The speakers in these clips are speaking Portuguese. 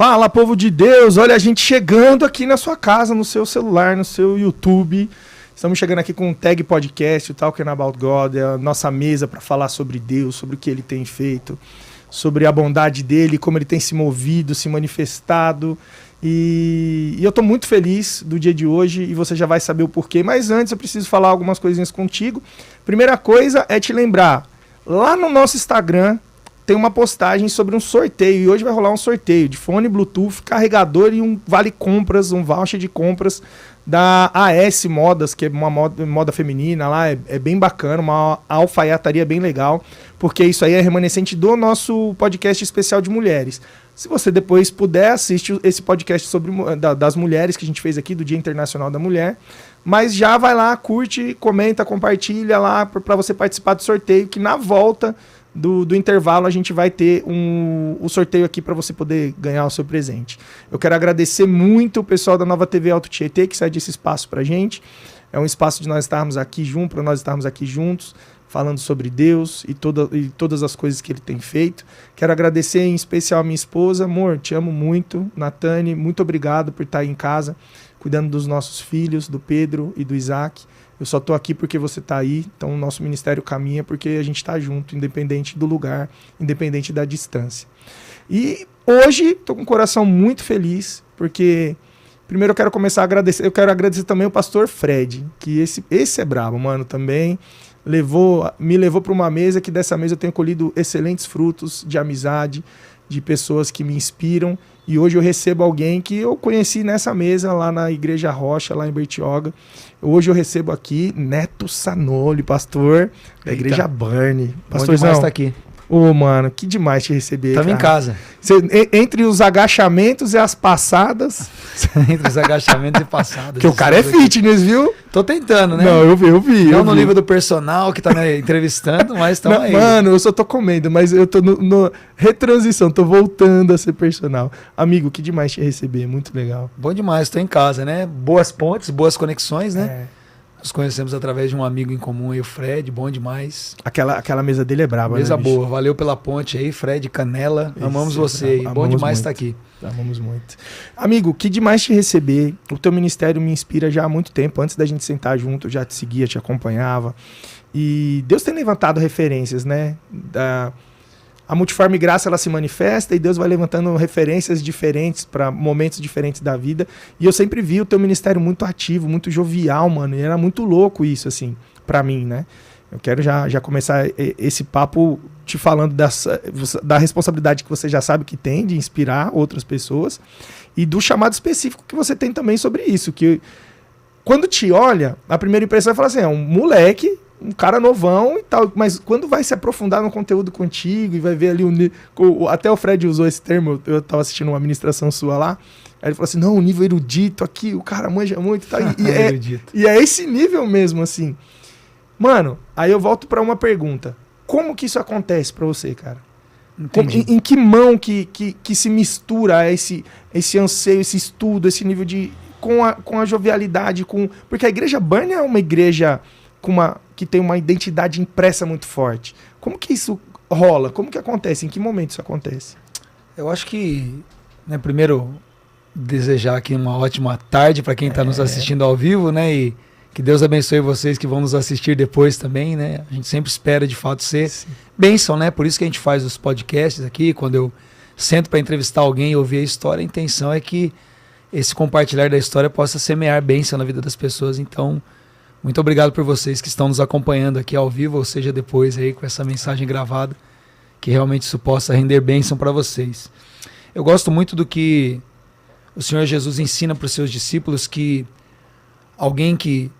Fala, povo de Deus, olha a gente chegando aqui na sua casa, no seu celular, no seu YouTube. Estamos chegando aqui com o Tag Podcast, o Talking About God, é a nossa mesa para falar sobre Deus, sobre o que ele tem feito, sobre a bondade dele, como ele tem se movido, se manifestado. E eu estou muito feliz do dia de hoje e você já vai saber o porquê. Mas antes eu preciso falar algumas coisinhas contigo. Primeira coisa é te lembrar, lá no nosso Instagram tem uma postagem sobre um sorteio. E hoje vai rolar um sorteio de fone Bluetooth, carregador e um vale compras, um voucher de compras da AS Modas, que é uma moda feminina lá, é bem bacana, uma alfaiataria bem legal, porque isso aí é remanescente do nosso podcast especial de mulheres. Se você depois puder, assiste esse podcast sobre das mulheres que a gente fez aqui, do Dia Internacional da Mulher, mas já vai lá, curte, comenta, compartilha lá para você participar do sorteio, que na volta do intervalo a gente vai ter o sorteio aqui para você poder ganhar o seu presente. Eu quero agradecer muito o pessoal da Nova TV Alto Tietê que cede esse espaço pra gente. É um espaço de nós estarmos aqui juntos, para nós estarmos aqui juntos, falando sobre Deus e todas as coisas que ele tem feito. Quero agradecer em especial a minha esposa. Amor, te amo muito. Natane, muito obrigado por estar aí em casa, cuidando dos nossos filhos, do Pedro e do Isaac. Eu só tô aqui porque você tá aí, então o nosso ministério caminha porque a gente tá junto, independente do lugar, independente da distância. E hoje tô com o coração muito feliz, porque primeiro eu quero começar a agradecer, eu quero agradecer também o pastor Fred, que esse é brabo, mano, também me levou para uma mesa que dessa mesa eu tenho colhido excelentes frutos de amizade, de pessoas que me inspiram, e hoje eu recebo alguém que eu conheci nessa mesa lá na Igreja Rocha, lá em Bertioga. Hoje eu recebo aqui Neto Sanoli, pastor da Igreja Burn. Pastorzão, está aqui. Ô, mano, que demais te receber. Tava em casa. Entre os agachamentos e as passadas. Entre os agachamentos e passadas. Porque o cara é fitness, viu? Tô tentando, né? Não, eu vi. Não no nível do personal que tá me entrevistando, mas estamos aí. Mano, eu só tô comendo, mas eu tô no retransição, tô voltando a ser personal. Amigo, que demais te receber, muito legal. Bom demais, tô em casa, né? Boas pontes, boas conexões, né? Nos conhecemos através de um amigo em comum aí, o Fred, bom demais. Aquela mesa dele é braba, mesa né? Boa, valeu pela ponte aí, Fred, Canela, amamos você aí, bom demais estar aqui. Amamos muito. Amigo, que demais te receber, o teu ministério me inspira já há muito tempo, antes da gente sentar junto, eu já te seguia, te acompanhava, e Deus tem levantado referências, né? A multiforme graça, ela se manifesta e Deus vai levantando referências diferentes para momentos diferentes da vida. E eu sempre vi o teu ministério muito ativo, muito jovial, mano. E era muito louco isso, assim, para mim, né? Eu quero já começar esse papo te falando da responsabilidade que você já sabe que tem de inspirar outras pessoas e do chamado específico que você tem também sobre isso. Que quando te olha, a primeira impressão é falar assim, é um moleque, um cara novão e tal, mas quando vai se aprofundar no conteúdo contigo e vai ver ali até o Fred usou esse termo, eu tava assistindo uma ministração sua lá, aí ele falou assim, não, o nível erudito aqui, o cara manja muito e tal, e é esse nível mesmo, assim. Mano, aí eu volto pra uma pergunta, como que isso acontece pra você, cara? Em que mão que se mistura esse anseio, esse estudo, esse nível de com a jovialidade, porque a Igreja Burn é uma igreja que tem uma identidade impressa muito forte. Como que isso rola? Como que acontece? Em que momento isso acontece? Eu acho que, né, primeiro, desejar aqui uma ótima tarde para quem está nos assistindo ao vivo, né? E que Deus abençoe vocês que vão nos assistir depois também, né? A gente sempre espera, de fato, ser bênção, né? Por isso que a gente faz os podcasts aqui. Quando eu sento para entrevistar alguém e ouvir a história, a intenção é que esse compartilhar da história possa semear bênção na vida das pessoas. Então, muito obrigado por vocês que estão nos acompanhando aqui ao vivo, ou seja, depois aí com essa mensagem gravada, que realmente isso possa render bênção para vocês. Eu gosto muito do que o Senhor Jesus ensina para os seus discípulos, que alguém que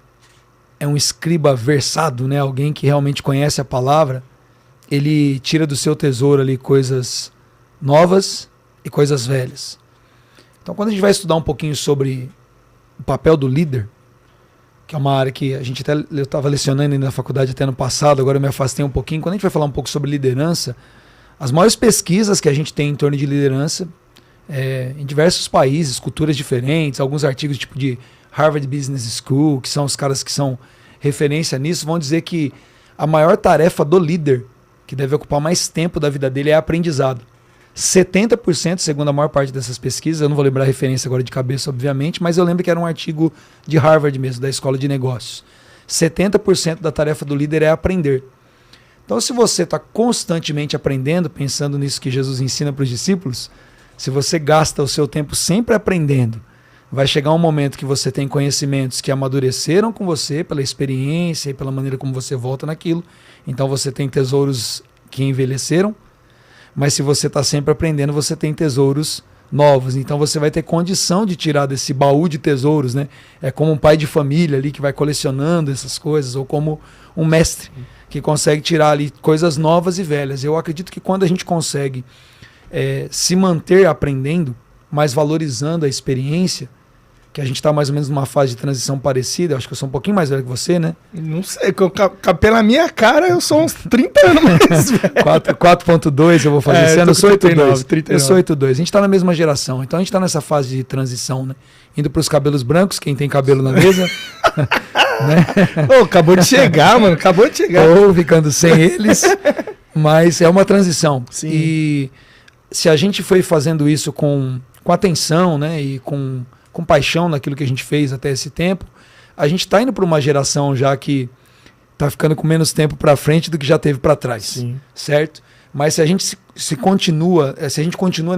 é um escriba versado, né, alguém que realmente conhece a palavra, ele tira do seu tesouro ali coisas novas e coisas velhas. Então, quando a gente vai estudar um pouquinho sobre o papel do líder, que é uma área que eu estava lecionando na faculdade até ano passado, agora eu me afastei um pouquinho. Quando a gente vai falar um pouco sobre liderança, as maiores pesquisas que a gente tem em torno de liderança, em diversos países, culturas diferentes, alguns artigos tipo de Harvard Business School, que são os caras que são referência nisso, vão dizer que a maior tarefa do líder, que deve ocupar mais tempo da vida dele, é aprendizado. 70%, segundo a maior parte dessas pesquisas, eu não vou lembrar a referência agora de cabeça, obviamente, mas eu lembro que era um artigo de Harvard mesmo, da Escola de Negócios. 70% da tarefa do líder é aprender. Então, se você está constantemente aprendendo, pensando nisso que Jesus ensina para os discípulos, se você gasta o seu tempo sempre aprendendo, vai chegar um momento que você tem conhecimentos que amadureceram com você pela experiência e pela maneira como você volta naquilo. Então você tem tesouros que envelheceram, mas se você está sempre aprendendo, você tem tesouros novos. Então você vai ter condição de tirar desse baú de tesouros, né? É como um pai de família ali que vai colecionando essas coisas, ou como um mestre que consegue tirar ali coisas novas e velhas. Eu acredito que quando a gente consegue se manter aprendendo, mas valorizando a experiência, que a gente está mais ou menos numa fase de transição parecida. Eu acho que eu sou um pouquinho mais velho que você, né? Não sei, pela minha cara eu sou uns 30 anos mais velho. 4.2 eu vou fazer esse ano, eu sou 39. Eu sou 8.2. A gente está na mesma geração, então a gente está nessa fase de transição, né? Indo para os cabelos brancos, quem tem cabelo na mesa. Né? Oh, acabou de chegar, mano, acabou de chegar. Ou ficando sem eles, mas é uma transição. Sim. E se a gente foi fazendo isso com atenção, né? E com paixão naquilo que a gente fez até esse tempo, a gente está indo para uma geração já que está ficando com menos tempo para frente do que já teve para trás. Sim. Certo? Mas se a gente se continua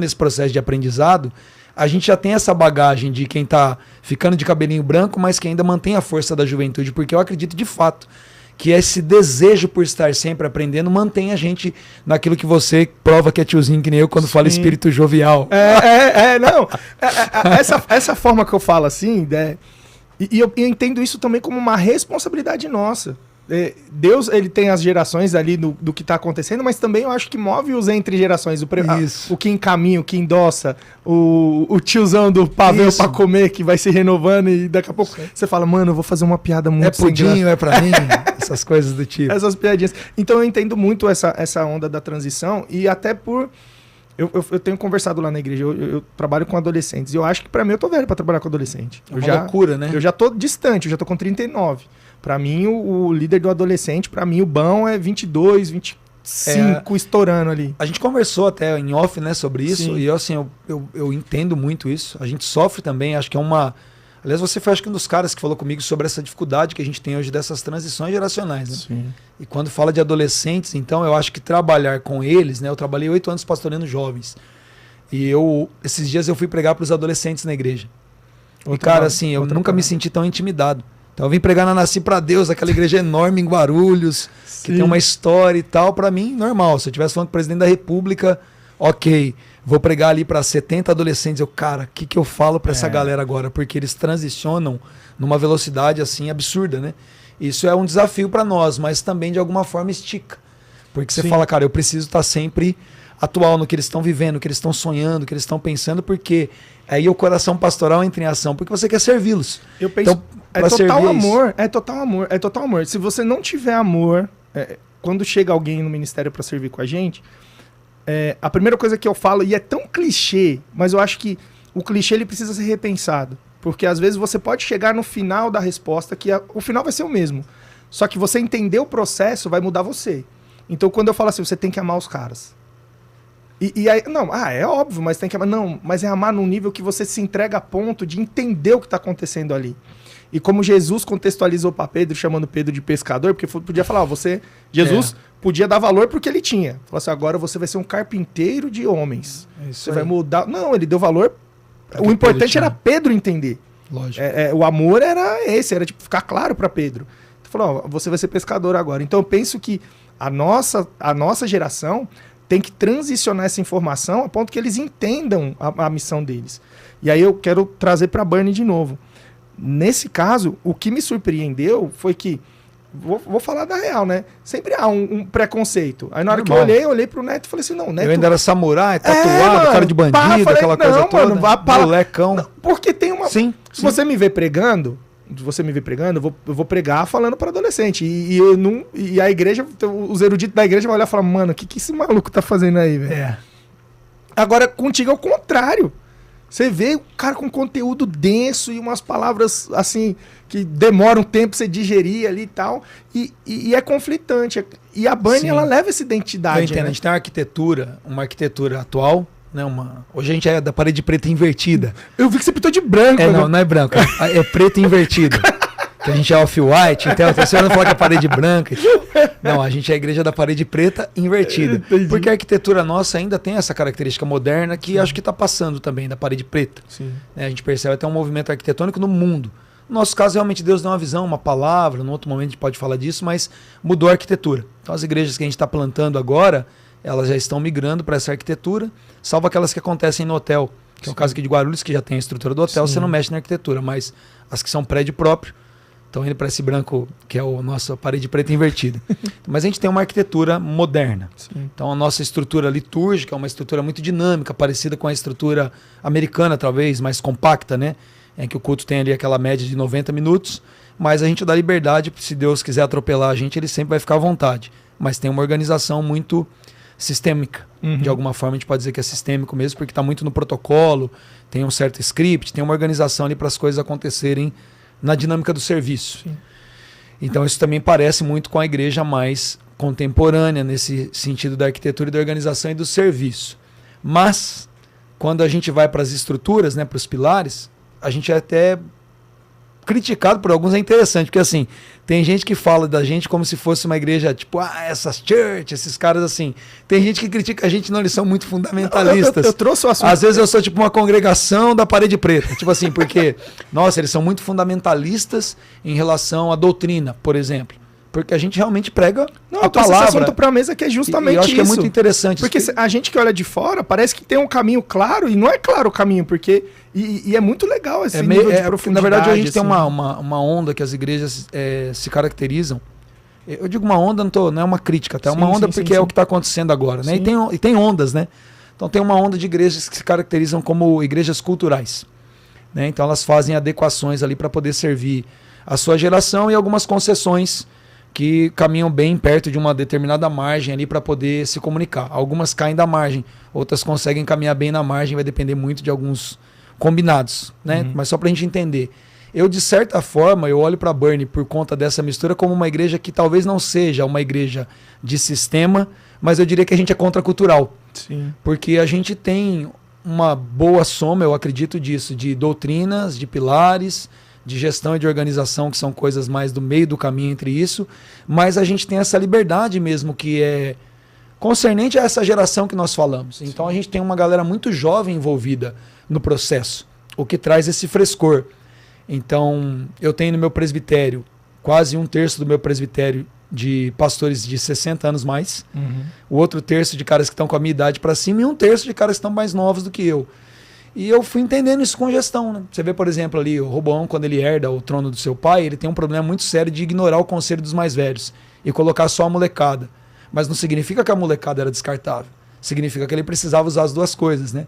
nesse processo de aprendizado, a gente já tem essa bagagem de quem está ficando de cabelinho branco, mas que ainda mantém a força da juventude, porque eu acredito de fato que esse desejo por estar sempre aprendendo mantém a gente naquilo que você prova que é tiozinho que nem eu quando fala espírito jovial. Não. Essa forma que eu falo assim, né, e eu entendo isso também como uma responsabilidade nossa. Deus, ele tem as gerações ali do que está acontecendo, mas também eu acho que move-os entre gerações. O que encaminha, o que endossa, o tiozão do pavê para comer que vai se renovando e daqui a pouco você fala, mano, eu vou fazer uma piada muito sem graça. É pra mim, essas coisas do tipo. Essas piadinhas. Então eu entendo muito essa onda da transição e até por... Eu tenho conversado lá na igreja, eu trabalho com adolescentes e eu acho que pra mim eu tô velho pra trabalhar com adolescente. É uma loucura, né? Eu já tô distante, eu já tô com 39. Pra mim, o líder do adolescente, pra mim, o bom é 22, 25, estourando ali. A gente conversou até em off, né, sobre isso. Sim. E eu entendo muito isso. A gente sofre também, acho que é uma... Aliás, você foi acho que um dos caras que falou comigo sobre essa dificuldade que a gente tem hoje dessas transições geracionais, né? Sim. E quando fala de adolescentes, então eu acho que trabalhar com eles, né? Eu trabalhei 8 anos pastoreando jovens. E esses dias eu fui pregar para os adolescentes na igreja. E cara, assim, eu nunca me senti tão intimidado. Então eu vim pregar na Nasci pra Deus, aquela igreja enorme em Guarulhos, que tem uma história e tal. Pra mim, normal. Se eu estivesse falando com o presidente da República, ok, vou pregar ali para 70 adolescentes. Cara, o que eu falo para essa galera agora? Porque eles transicionam numa velocidade assim absurda, né? Isso é um desafio para nós, mas também de alguma forma estica. Porque você fala, cara, eu preciso estar sempre atual no que eles estão vivendo, no que eles estão sonhando, no que eles estão pensando, porque aí o coração pastoral entra em ação, porque você quer servi-los. Eu penso, então, é total amor. Se você não tiver amor, quando chega alguém no ministério para servir com a gente, a primeira coisa que eu falo, e é tão clichê, mas eu acho que o clichê ele precisa ser repensado. Porque às vezes você pode chegar no final da resposta, que o final vai ser o mesmo. Só que você entender o processo vai mudar você. Então quando eu falo assim, você tem que amar os caras. E aí, não, é óbvio, mas tem que amar. Não, mas é amar num nível que você se entrega a ponto de entender o que está acontecendo ali. E como Jesus contextualizou para Pedro, chamando Pedro de pescador, porque podia falar, Jesus podia dar valor porque ele tinha. Falou assim, agora você vai ser um carpinteiro de homens. Você vai mudar. Não, ele deu valor. O importante era Pedro entender. Lógico. O amor era esse, era tipo ficar claro para Pedro. Ele falou, você vai ser pescador agora. Então eu penso que a nossa geração tem que transicionar essa informação a ponto que eles entendam a missão deles. E aí eu quero trazer para a Bernie de novo. Nesse caso, o que me surpreendeu foi que, vou falar da real, né? Sempre há um preconceito. Aí na hora que eu olhei pro Neto e falei assim, não, Neto... Eu ainda era samurai, tatuado, cara de bandido, aquela coisa toda. Molecão. Não, porque tem uma... Sim. Se você me vê pregando, eu vou pregar falando para adolescente. E a igreja, os eruditos da igreja vão olhar e falar, mano, o que esse maluco tá fazendo aí, velho? Agora, contigo é o contrário. Você vê o cara com conteúdo denso e umas palavras, assim, que demoram um tempo pra você digerir ali e tal. E é conflitante. E a Bernie, ela leva essa identidade. Eu entendo. Né? A gente tem uma arquitetura atual, né, hoje a gente é da parede preta invertida. Eu vi que você pintou de branco. Não é branco, é preto invertido. Que a gente é off-white, então você não fala que é parede branca. Não, a gente é a igreja da parede preta invertida. Porque a arquitetura nossa ainda tem essa característica moderna que acho que está passando também da parede preta. A gente percebe até um movimento arquitetônico no mundo. No nosso caso, realmente, Deus deu uma visão, uma palavra, no outro momento a gente pode falar disso, mas mudou a arquitetura. Então as igrejas que a gente está plantando agora, elas já estão migrando para essa arquitetura, salvo aquelas que acontecem no hotel, que é o caso aqui de Guarulhos, que já tem a estrutura do hotel, você não mexe na arquitetura, mas as que são prédio próprio, estão indo para esse branco, que é a nossa parede preta invertida. Mas a gente tem uma arquitetura moderna. Então a nossa estrutura litúrgica é uma estrutura muito dinâmica, parecida com a estrutura americana, talvez, mais compacta, né? Em que o culto tem ali aquela média de 90 minutos, mas a gente dá liberdade, se Deus quiser atropelar a gente, ele sempre vai ficar à vontade. Mas tem uma organização muito sistêmica. De alguma forma a gente pode dizer que é sistêmico mesmo, porque está muito no protocolo, tem um certo script, tem uma organização ali para as coisas acontecerem na dinâmica do serviço. Então isso também parece muito com a igreja mais contemporânea, nesse sentido da arquitetura e da organização e do serviço. Mas, quando a gente vai para as estruturas, né, para os pilares, a gente é até criticado por alguns, é interessante, porque assim, tem gente que fala da gente como se fosse uma igreja, tipo, essas church, esses caras assim. Tem gente que critica a gente, não, eles são muito fundamentalistas. Eu trouxe o assunto. Às vezes eu sou tipo uma congregação da parede preta, tipo assim, porque, nossa, eles são muito fundamentalistas em relação à doutrina, por exemplo. Porque a gente realmente prega a palavra. Esse assunto para a mesa que é justamente eu acho isso. Que é muito interessante. Porque a gente que olha de fora parece que tem um caminho claro e não é claro o caminho, porque e é muito legal esse nível de profundidade. Na verdade, a gente assim. Tem uma onda que as igrejas se caracterizam. Eu digo uma onda, não é uma crítica, tá? É uma onda porque é o que está acontecendo agora, né? E tem ondas, né? Então tem uma onda de igrejas que se caracterizam como igrejas culturais, né? Então elas fazem adequações ali para poder servir a sua geração e algumas concessões que caminham bem perto de uma determinada margem ali para poder se comunicar. Algumas caem da margem, outras conseguem caminhar bem na margem, vai depender muito de alguns combinados, né? Mas só para a gente entender. Eu, de certa forma, eu olho para a Burnie por conta dessa mistura como uma igreja que talvez não seja uma igreja de sistema, mas eu diria que a gente é contracultural. Porque a gente tem uma boa soma, eu acredito disso, de doutrinas, de pilares, de gestão e de organização, que são coisas mais do meio do caminho entre isso, mas a gente tem essa liberdade mesmo que é concernente a essa geração que nós falamos. Então a gente tem uma galera muito jovem envolvida no processo, o que traz esse frescor. Então eu tenho no meu presbitério, quase 1/3 do meu presbitério de pastores de 60 anos mais, o outro terço de caras que estão com a minha idade para cima e 1/3 de caras que estão mais novos do que eu. E eu fui entendendo isso com gestão, né? Você vê, por exemplo, ali o Roboão, quando ele herda o trono do seu pai, ele tem um problema muito sério de ignorar o conselho dos mais velhos e colocar só a molecada. Mas não significa que a molecada era descartável. Significa que ele precisava usar as duas coisas, né?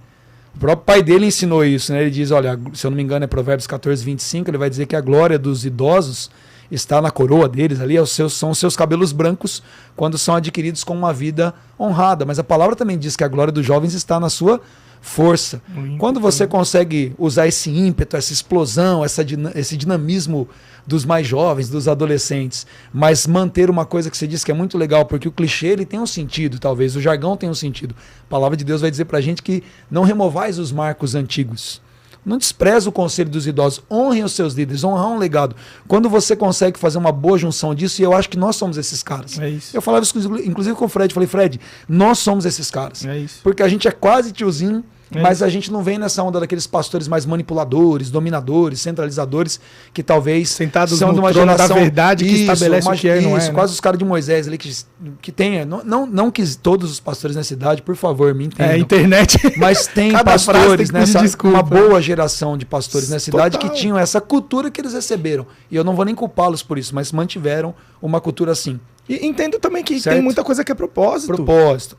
O próprio pai dele ensinou isso, né? Ele diz, olha, se eu não me engano é Provérbios 14:25, ele vai dizer que a glória dos idosos está na coroa deles ali, são os seus cabelos brancos quando são adquiridos com uma vida honrada. Mas a palavra também diz que a glória dos jovens está na sua força. Quando você consegue usar esse ímpeto, essa explosão, esse dinamismo dos mais jovens, dos adolescentes, mas manter uma coisa que você diz que é muito legal, porque o clichê ele tem um sentido, talvez, o jargão tem um sentido. A palavra de Deus vai dizer pra gente que não removais os marcos antigos. Não despreza o conselho dos idosos, honrem os seus líderes, honrar um legado. Quando você consegue fazer uma boa junção disso, e eu acho que nós somos esses caras. É isso. Eu falava isso inclusive com o Fred, falei, Fred, nós somos esses caras. É isso. Porque a gente é quase tiozinho, mas a gente não vem nessa onda daqueles pastores mais manipuladores, dominadores, centralizadores, que talvez sentados são no de uma trono geração da verdade que estabelece o que é, não é, né? Quase os caras de Moisés ali que tem, não que todos os pastores nessa idade, por favor, me entendam. Internet. Mas tem pastores uma boa geração de pastores nessa idade que tinham essa cultura que eles receberam. E eu não vou nem culpá-los por isso, mas mantiveram uma cultura assim. E entendo também que tem muita coisa que é propósito.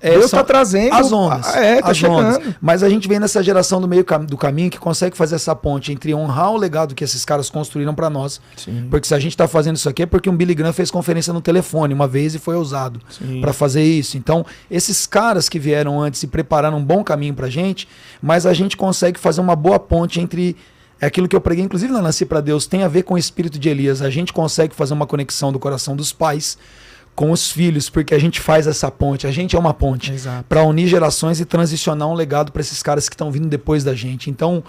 Deus está trazendo as ondas. Tá chegando. Ondas. Mas a gente vem nessa geração do meio do caminho que consegue fazer essa ponte entre honrar o legado que esses caras construíram para nós. Sim. Porque se a gente está fazendo isso aqui é porque um Billy Graham fez conferência no telefone uma vez e foi ousado para fazer isso. Então, esses caras que vieram antes e prepararam um bom caminho para a gente, mas a gente consegue fazer uma boa ponte entre... É aquilo que eu preguei, inclusive na Nasci para Deus, tem a ver com o espírito de Elias. A gente consegue fazer uma conexão do coração dos pais com os filhos, porque a gente faz essa ponte, a gente é uma ponte para unir gerações e transicionar um legado para esses caras que estão vindo depois da gente. Então,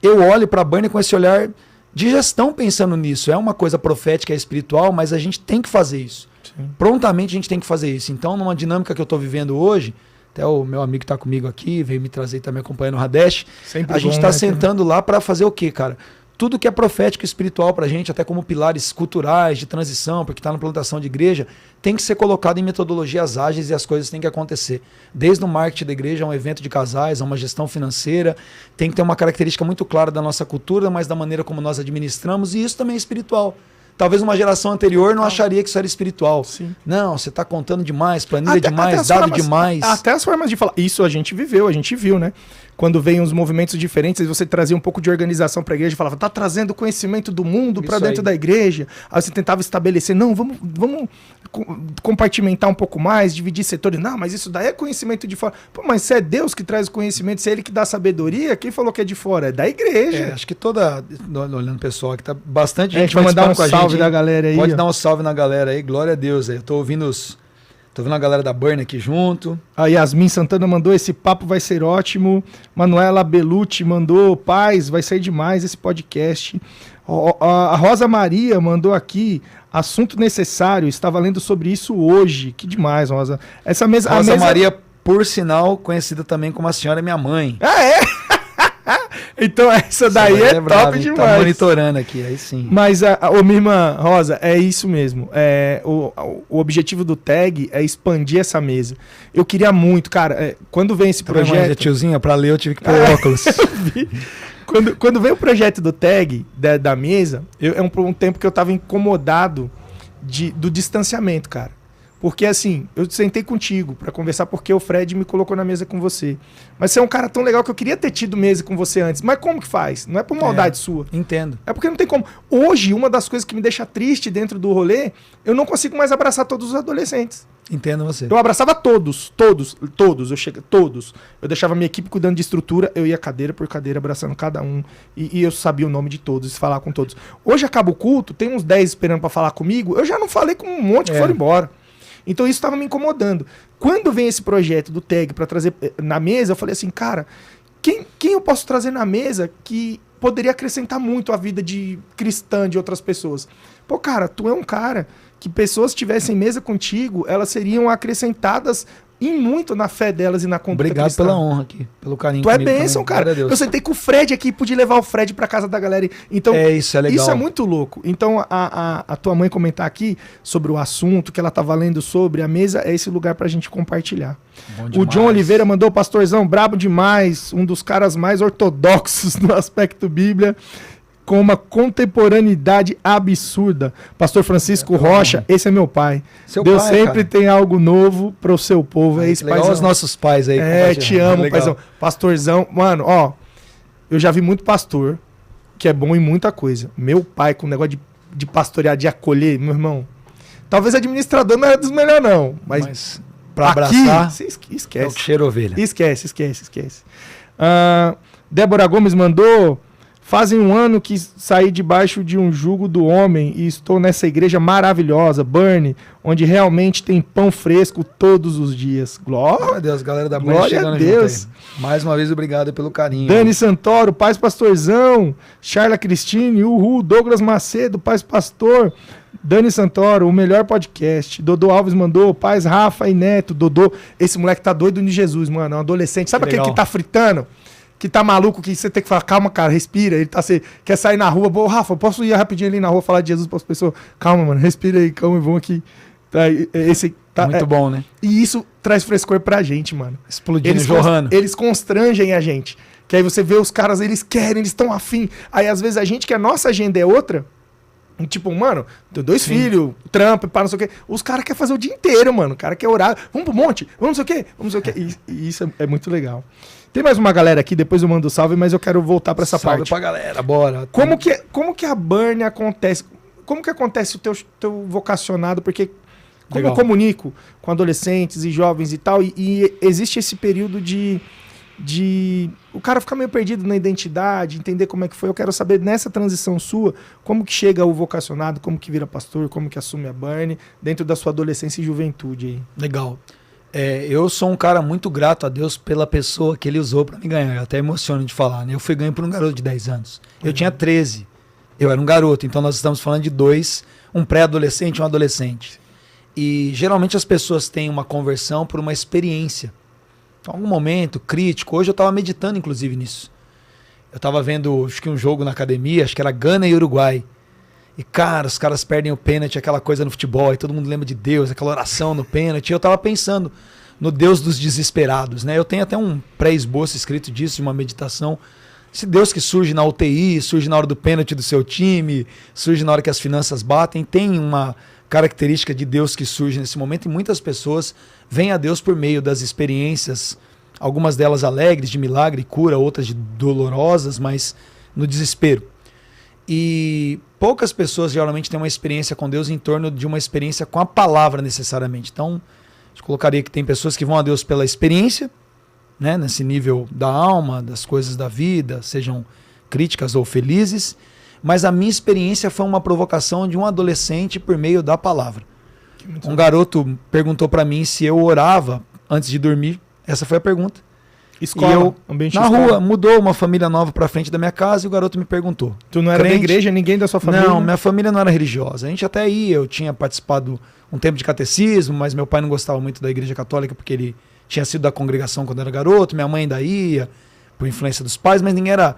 eu olho para a Burnie com esse olhar de gestão pensando nisso. É uma coisa profética, é espiritual, mas a gente tem que fazer isso. Sim. Prontamente a gente tem que fazer isso. Então, numa dinâmica que eu estou vivendo hoje, até o meu amigo está comigo aqui, veio me trazer também acompanhando o Radesh, a gente está sentando lá para fazer o quê, cara? Tudo que é profético e espiritual para a gente, até como pilares culturais de transição, porque está na plantação de igreja, tem que ser colocado em metodologias ágeis e as coisas têm que acontecer. Desde o marketing da igreja, a um evento de casais, a uma gestão financeira, tem que ter uma característica muito clara da nossa cultura, mas da maneira como nós administramos, e isso também é espiritual. Talvez uma geração anterior não acharia que isso era espiritual. Sim. Não, você está contando demais, planilha demais, dado demais. Até as formas de falar. Isso a gente viveu, a gente viu, né? Quando vem uns movimentos diferentes, você trazia um pouco de organização para a igreja, falava, tá trazendo conhecimento do mundo para dentro da igreja. Aí você tentava estabelecer, não, vamos compartimentar um pouco mais, dividir setores. Não, mas isso daí é conhecimento de fora. Pô, mas se é Deus que traz o conhecimento, se é Ele que dá sabedoria, quem falou que é de fora? É da igreja. Acho que olhando o pessoal aqui, tá bastante gente vai mandar um salve da galera aí. Pode dar um salve na galera aí, glória a Deus. Eu tô ouvindo a galera da Burnie aqui junto. A Yasmin Santana mandou, esse papo vai ser ótimo. Manuela Belucci mandou, paz, vai ser demais esse podcast. A Rosa Maria mandou aqui, assunto necessário, estava lendo sobre isso hoje. Que demais, Rosa. Rosa Maria, por sinal, conhecida também como a senhora minha mãe. Ah, é? Então essa daí é top demais. Tá monitorando aqui, aí sim. Mas, minha irmã Rosa, é isso mesmo. O objetivo do tag é expandir essa mesa. Eu queria muito, cara, quando vem esse projeto... Tiozinha, pra ler eu tive que pôr óculos. Quando vem o projeto do tag, da mesa, é um tempo que eu tava incomodado do distanciamento, cara. Porque assim, eu sentei contigo pra conversar porque o Fred me colocou na mesa com você. Mas você é um cara tão legal que eu queria ter tido mesa com você antes. Mas como que faz? Não é por maldade sua. Entendo. É porque não tem como. Hoje, uma das coisas que me deixa triste dentro do rolê, eu não consigo mais abraçar todos os adolescentes. Entendo você. Eu abraçava todos. Eu deixava minha equipe cuidando de estrutura, eu ia cadeira por cadeira, abraçando cada um. E eu sabia o nome de todos, falar com todos. Hoje acaba o culto, tem uns 10 esperando pra falar comigo, eu já não falei com um monte que foram embora. Então isso estava me incomodando. Quando vem esse projeto do tag para trazer na mesa, eu falei assim, cara, quem eu posso trazer na mesa que poderia acrescentar muito a vida de cristã de outras pessoas? Pô, cara, tu é um cara que pessoas tivessem mesa contigo, elas seriam acrescentadas e muito na fé delas e na conduta cristã. Obrigado pela honra aqui, pelo carinho. Tu é bênção, cara. Eu sentei com o Fred aqui, pude levar o Fred pra casa da galera. Então, isso é legal. Isso é muito louco. Então, a tua mãe comentar aqui sobre o assunto que ela tá valendo sobre a mesa, é esse lugar pra gente compartilhar. O John Oliveira mandou, pastorzão, brabo demais, um dos caras mais ortodoxos no aspecto Bíblia, com uma contemporaneidade absurda. Pastor Francisco Rocha, esse é meu pai. Deus pai, sempre tem algo novo pro seu povo. É esse paizão. Os nossos pais aí. Te amo, paizão. Pastorzão. Mano, ó, eu já vi muito pastor que é bom em muita coisa. Meu pai, com o negócio de pastorear, de acolher, meu irmão. Talvez administrador não era dos melhores, não. Mas pra abraçar, você esquece. É o que cheira ovelha. Esquece. Débora Gomes mandou... Fazem um ano que saí debaixo de um jugo do homem e estou nessa igreja maravilhosa, Burnie, onde realmente tem pão fresco todos os dias. Glória a Deus, galera da Burnie chegando a Deus. Mais uma vez, obrigado pelo carinho. Dani Santoro, Paz Pastorzão, Charla Cristine, Douglas Macedo, Paz Pastor, Dani Santoro, o melhor podcast. Dodô Alves mandou, Paz Rafa e Neto. Dodô, esse moleque tá doido de Jesus, mano, é um adolescente. Sabe aquele que tá fritando? Que tá maluco, que você tem que falar, calma, cara, respira. Ele tá, você quer sair na rua, pô, Rafa, posso ir rapidinho ali na rua falar de Jesus para as pessoas? Calma, mano, respira aí, calma, vamos aqui. Muito bom, né? E isso traz frescor pra gente, mano. Explodindo, jorrando. Eles constrangem a gente. Que aí você vê os caras, eles querem, eles estão afim. Aí às vezes a gente, que a nossa agenda é outra, tipo, mano, tenho 2 filhos, trampo, para não sei o quê. Os caras querem fazer o dia inteiro, mano. O cara quer orar, vamos pro monte, vamos não sei o quê. E isso é muito legal. Tem mais uma galera aqui, depois eu mando salve, mas eu quero voltar para essa parte. Salve pra galera, bora. Como que a Burnie acontece? Como que acontece o teu vocacionado? Porque como eu comunico com adolescentes e jovens e tal, e existe esse período de de o cara ficar meio perdido na identidade, entender como é que foi. Eu quero saber, nessa transição sua, como que chega o vocacionado, como que vira pastor, como que assume a Burn, dentro da sua adolescência e juventude aí. Legal. Eu sou um cara muito grato a Deus pela pessoa que ele usou para me ganhar. Eu até emociono de falar, né? Eu fui ganho por um garoto de 10 anos. Eu tinha 13. Eu era um garoto, então nós estamos falando de dois, um pré-adolescente e um adolescente. E geralmente as pessoas têm uma conversão por uma experiência. Então, algum momento crítico. Hoje eu estava meditando, inclusive, nisso. Eu estava vendo, acho que um jogo na academia, acho que era Gana e Uruguai. E, cara, os caras perdem o pênalti, aquela coisa no futebol, e todo mundo lembra de Deus, aquela oração no pênalti. E eu tava pensando no Deus dos desesperados, né? Eu tenho até um pré-esboço escrito disso, de uma meditação. Esse Deus que surge na UTI, surge na hora do pênalti do seu time, surge na hora que as finanças batem, tem uma característica de Deus que surge nesse momento, e muitas pessoas vêm a Deus por meio das experiências, algumas delas alegres, de milagre e cura, outras de dolorosas, mas no desespero. E poucas pessoas geralmente têm uma experiência com Deus em torno de uma experiência com a palavra necessariamente. Então, eu colocaria que tem pessoas que vão a Deus pela experiência, né, nesse nível da alma, das coisas da vida, sejam críticas ou felizes, mas a minha experiência foi uma provocação de um adolescente por meio da palavra. Um garoto perguntou para mim se eu orava antes de dormir. Essa foi a pergunta. Escola, ambiente na escola. rua, mudou uma família nova pra frente da minha casa e o garoto me perguntou. Tu não era da igreja, ninguém da sua família? Não, minha família não era religiosa. A gente até ia, eu tinha participado um tempo de catecismo, mas meu pai não gostava muito da igreja católica porque ele tinha sido da congregação quando era garoto, minha mãe ainda ia, por influência dos pais, mas ninguém era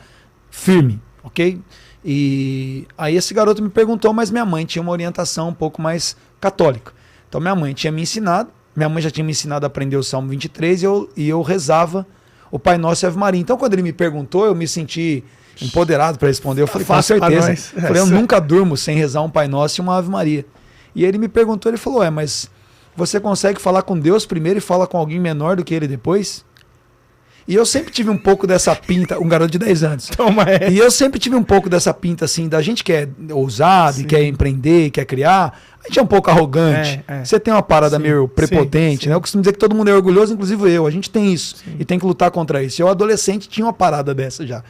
firme, ok? E aí esse garoto me perguntou, mas minha mãe tinha uma orientação um pouco mais católica. Então minha mãe tinha me ensinado, minha mãe já tinha me ensinado a aprender o Salmo 23 e eu rezava o Pai Nosso e Ave Maria. Então, quando ele me perguntou, eu me senti empoderado para responder. Eu falei, com certeza. Eu falei, eu nunca durmo sem rezar um Pai Nosso e uma Ave Maria. E ele me perguntou, ele falou, mas você consegue falar com Deus primeiro e fala com alguém menor do que ele depois? E eu sempre tive um pouco dessa pinta, um garoto de 10 anos. Toma essa. E eu sempre tive um pouco dessa pinta, assim, da gente que é ousado, e quer empreender, quer criar. A gente é um pouco arrogante. Você tem uma parada meio prepotente, né? Eu costumo dizer que todo mundo é orgulhoso, inclusive eu. A gente tem isso. E tem que lutar contra isso. Eu, adolescente, tinha uma parada dessa já.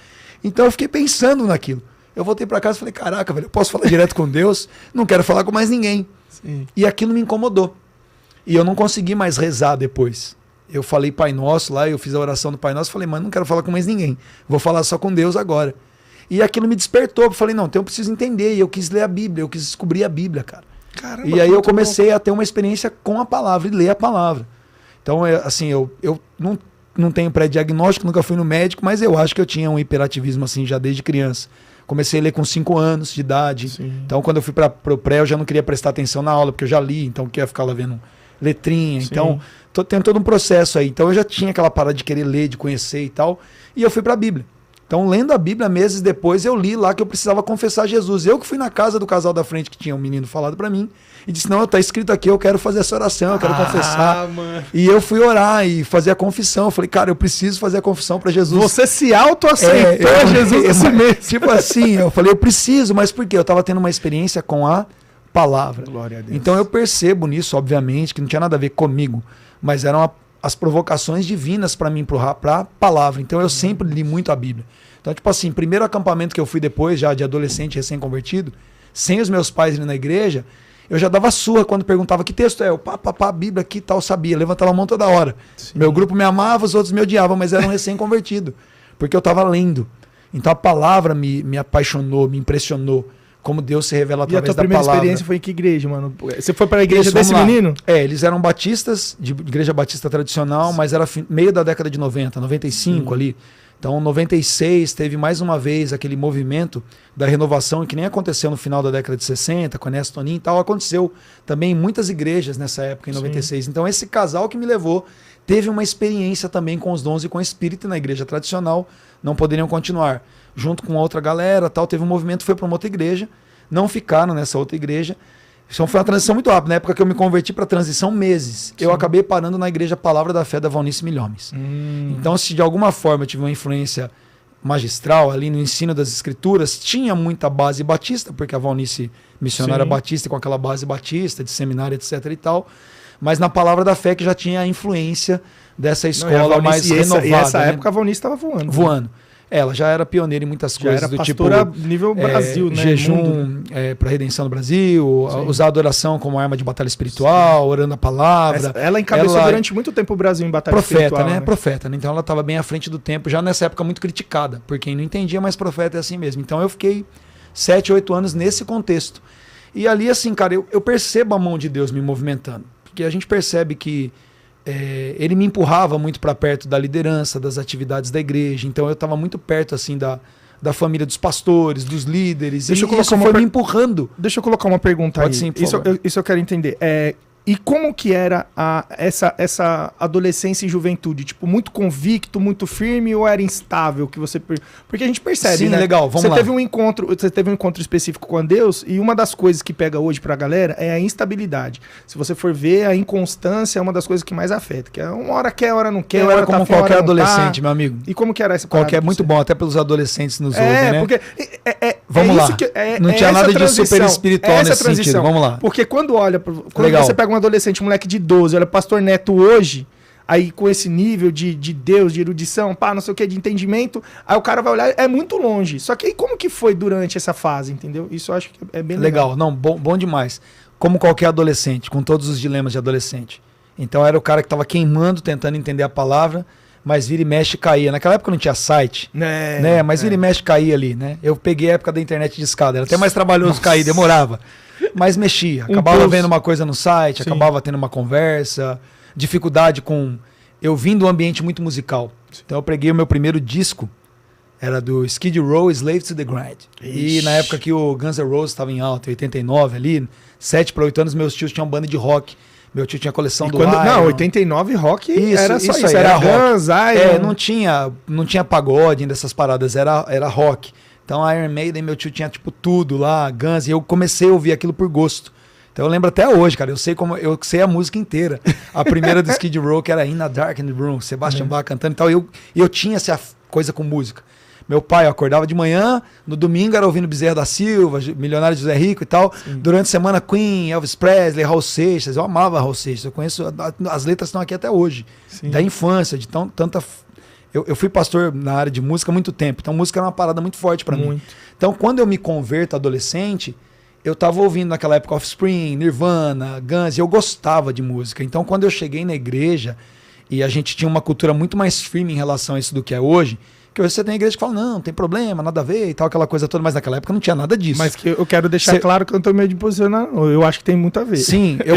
Então eu fiquei pensando naquilo. Eu voltei pra casa e falei, caraca, velho, eu posso falar direto com Deus? Não quero falar com mais ninguém. Sim. E aquilo me incomodou. E eu não consegui mais rezar depois. Eu falei Pai Nosso lá, eu fiz a oração do Pai Nosso, falei, mano, não quero falar com mais ninguém. Vou falar só com Deus agora. E aquilo me despertou. Eu falei, não, então eu preciso entender. E eu quis ler a Bíblia, eu quis descobrir a Bíblia, cara. Caramba, e aí eu comecei a ter uma experiência com a palavra e ler a palavra. Então, assim, eu não tenho pré-diagnóstico, nunca fui no médico, mas eu acho que eu tinha um hiperativismo assim já desde criança. Comecei a ler com 5 anos de idade. Sim. Então, quando eu fui para o pré, eu já não queria prestar atenção na aula, porque eu já li, então eu queria ficar lá vendo letrinha. Sim. Então, tem todo um processo aí. Então, eu já tinha aquela parada de querer ler, de conhecer e tal. E eu fui para a Bíblia. Então, lendo a Bíblia, meses depois, eu li lá que eu precisava confessar Jesus. Eu que fui na casa do casal da frente, que tinha um menino falado para mim, e disse, não, tá escrito aqui, eu quero fazer essa oração, eu quero confessar. Mano. E eu fui orar e fazer a confissão. Eu falei, cara, eu preciso fazer a confissão para Jesus. Você se auto-aceitou Jesus assim mesmo. Tipo assim, eu falei, eu preciso, mas por quê? Eu tava tendo uma experiência com a palavra. Glória a Deus. Então eu percebo nisso, obviamente, que não tinha nada a ver comigo, mas eram as provocações divinas para mim empurrar para a palavra. Então eu sempre li muito a Bíblia. Então, tipo assim, primeiro acampamento que eu fui depois, já de adolescente recém-convertido, sem os meus pais irem na igreja, eu já dava surra quando perguntava que texto é. Eu, a Bíblia aqui tal, sabia. Levantava a mão toda hora. Sim. Meu grupo me amava, os outros me odiavam, mas eram recém-convertido, porque eu estava lendo. Então a palavra me apaixonou, me impressionou. Como Deus se revela através da palavra. E a tua primeira experiência foi em que igreja, mano? Você foi para a igreja desse menino? Eles eram batistas, de igreja batista tradicional, mas era meio da década de 90, 95 ali. Então, em 96, teve mais uma vez aquele movimento da renovação, que nem aconteceu no final da década de 60, com a Ernesto Tonin e tal, aconteceu também em muitas igrejas nessa época, em 96. Então, esse casal que me levou teve uma experiência também com os dons e com o Espírito na igreja tradicional, não poderiam continuar. Junto com outra galera, tal, teve um movimento, foi para uma outra igreja, não ficaram nessa outra igreja. Então foi uma transição muito rápida. Na época que eu me converti para a transição, meses. Sim. Eu acabei parando na igreja Palavra da Fé da Valnice Milhomes. Então, se de alguma forma eu tive uma influência magistral ali no ensino das escrituras, tinha muita base batista, porque a Valnice missionária batista com aquela base batista, de seminário, etc e tal. mas na Palavra da Fé que já tinha a influência dessa escola mais renovada. E essa né? época a Valnice estava voando. Voando. Ela já era pioneira em muitas coisas, era do tipo nível Brasil, né? Jejum para redenção no Brasil, usar a adoração como arma de batalha espiritual, orando a palavra. Ela encabeçou durante muito tempo o Brasil em batalha espiritual. Profeta, né? Então ela estava bem à frente do tempo, já nessa época muito criticada, por quem não entendia, mas profeta é assim mesmo. Então eu fiquei 7, 8 anos nesse contexto. E ali, assim, cara, eu percebo a mão de Deus me movimentando, porque a gente percebe que ele me empurrava muito para perto da liderança, das atividades da igreja. Então eu estava muito perto assim da família dos pastores, dos líderes. Isso foi me empurrando. Deixa eu colocar uma pergunta aí. Sim, isso eu quero entender. E como que era essa adolescência e juventude? Tipo, muito convicto, muito firme ou era instável? Porque a gente percebe, sim, né? Legal, vamos lá. Você teve um encontro específico com Deus e uma das coisas que pega hoje pra galera é a instabilidade. Se você for ver, a inconstância é uma das coisas que mais afeta. Que é uma hora quer, hora não quer. Eu era como qualquer adolescente, meu amigo. E como que era essa parada? É muito bom, até pelos adolescentes nos ouvem, né? Porque vamos lá. Não tinha nada de super espiritual nesse sentido. Vamos lá. Porque quando você pega um adolescente, um moleque de 12, olha, pastor Neto hoje, aí com esse nível de Deus, de erudição, não sei o que, de entendimento, aí o cara vai olhar, é muito longe. Só que aí como que foi durante essa fase, entendeu? Isso eu acho que é bem legal. Não, bom demais. Como qualquer adolescente, com todos os dilemas de adolescente. Então era o cara que estava queimando, tentando entender a palavra, mas vira e mexe caía. Naquela época não tinha site, né? Mas vira e mexe caía ali, né? Eu peguei a época da internet de escada, era até mais trabalhoso cair, demorava. Mas mexia, acabava vendo uma coisa no site, acabava tendo uma conversa, dificuldade com... Eu vim do ambiente muito musical. Então eu peguei o meu primeiro disco, era do Skid Row, Slave to the Grind. Ixi. E na época que o Guns N' Roses estava em alta, 89 ali, 7 para 8 anos, meus tios tinham banda de rock. Meu tio tinha coleção do Iron. Não, 89 rock era só isso. Era Guns, Iron. Não tinha pagode dessas paradas, era rock. Então a Iron Maiden, meu tio tinha tipo tudo lá, Guns, e eu comecei a ouvir aquilo por gosto. Então eu lembro até hoje, cara, eu sei a música inteira. A primeira do Skid Row, que era In a Darkened Room, Sebastian Bach cantando e tal, eu tinha essa coisa com música. Meu pai, eu acordava de manhã, no domingo era ouvindo Bezerra da Silva, Milionário José Rico e tal. Sim. Durante a semana, Queen, Elvis Presley, Raul Seixas. Eu amava Raul Seixas, eu conheço, as letras estão aqui até hoje. Sim. Da infância, de tanta... Eu fui pastor na área de música há muito tempo, então música era uma parada muito forte pra mim. Então quando eu me converto adolescente, eu tava ouvindo naquela época Offspring, Nirvana, Guns, e eu gostava de música. Então quando eu cheguei na igreja, e a gente tinha uma cultura muito mais firme em relação a isso do que é hoje, que hoje você tem igreja que fala, não tem problema, nada a ver e tal, aquela coisa toda, mas naquela época não tinha nada disso. Mas que eu quero deixar claro que eu não tô meio de posicionar, eu acho que tem muito a ver. Sim, eu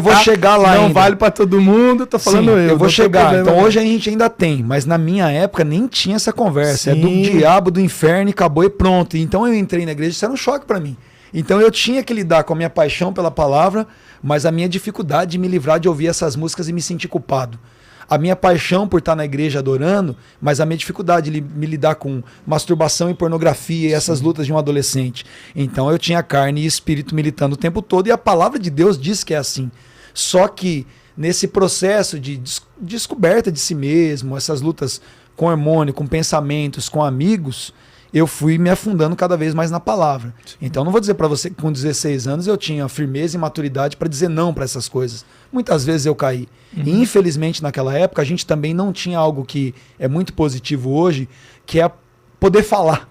vou chegar lá não ainda. vale pra todo mundo, tô falando. Sim, eu vou chegar, então hoje a gente ainda tem, mas na minha época nem tinha essa conversa, Sim. É do diabo, do inferno, e acabou e pronto. Então eu entrei na igreja, isso era um choque pra mim. Então eu tinha que lidar com a minha paixão pela palavra, mas a minha dificuldade de me livrar de ouvir essas músicas e me sentir culpado. A minha paixão por estar na igreja adorando, mas a minha dificuldade de me lidar com masturbação e pornografia e essas lutas de um adolescente. Então eu tinha carne e espírito militando o tempo todo, e a palavra de Deus diz que é assim. Só que nesse processo de descoberta de si mesmo, essas lutas com hormônio, com pensamentos, com amigos, eu fui me afundando cada vez mais na palavra. Então não vou dizer para você que com 16 anos eu tinha firmeza e maturidade para dizer não para essas coisas. Muitas vezes eu caí. E infelizmente naquela época a gente também não tinha algo que é muito positivo hoje, que é poder falar.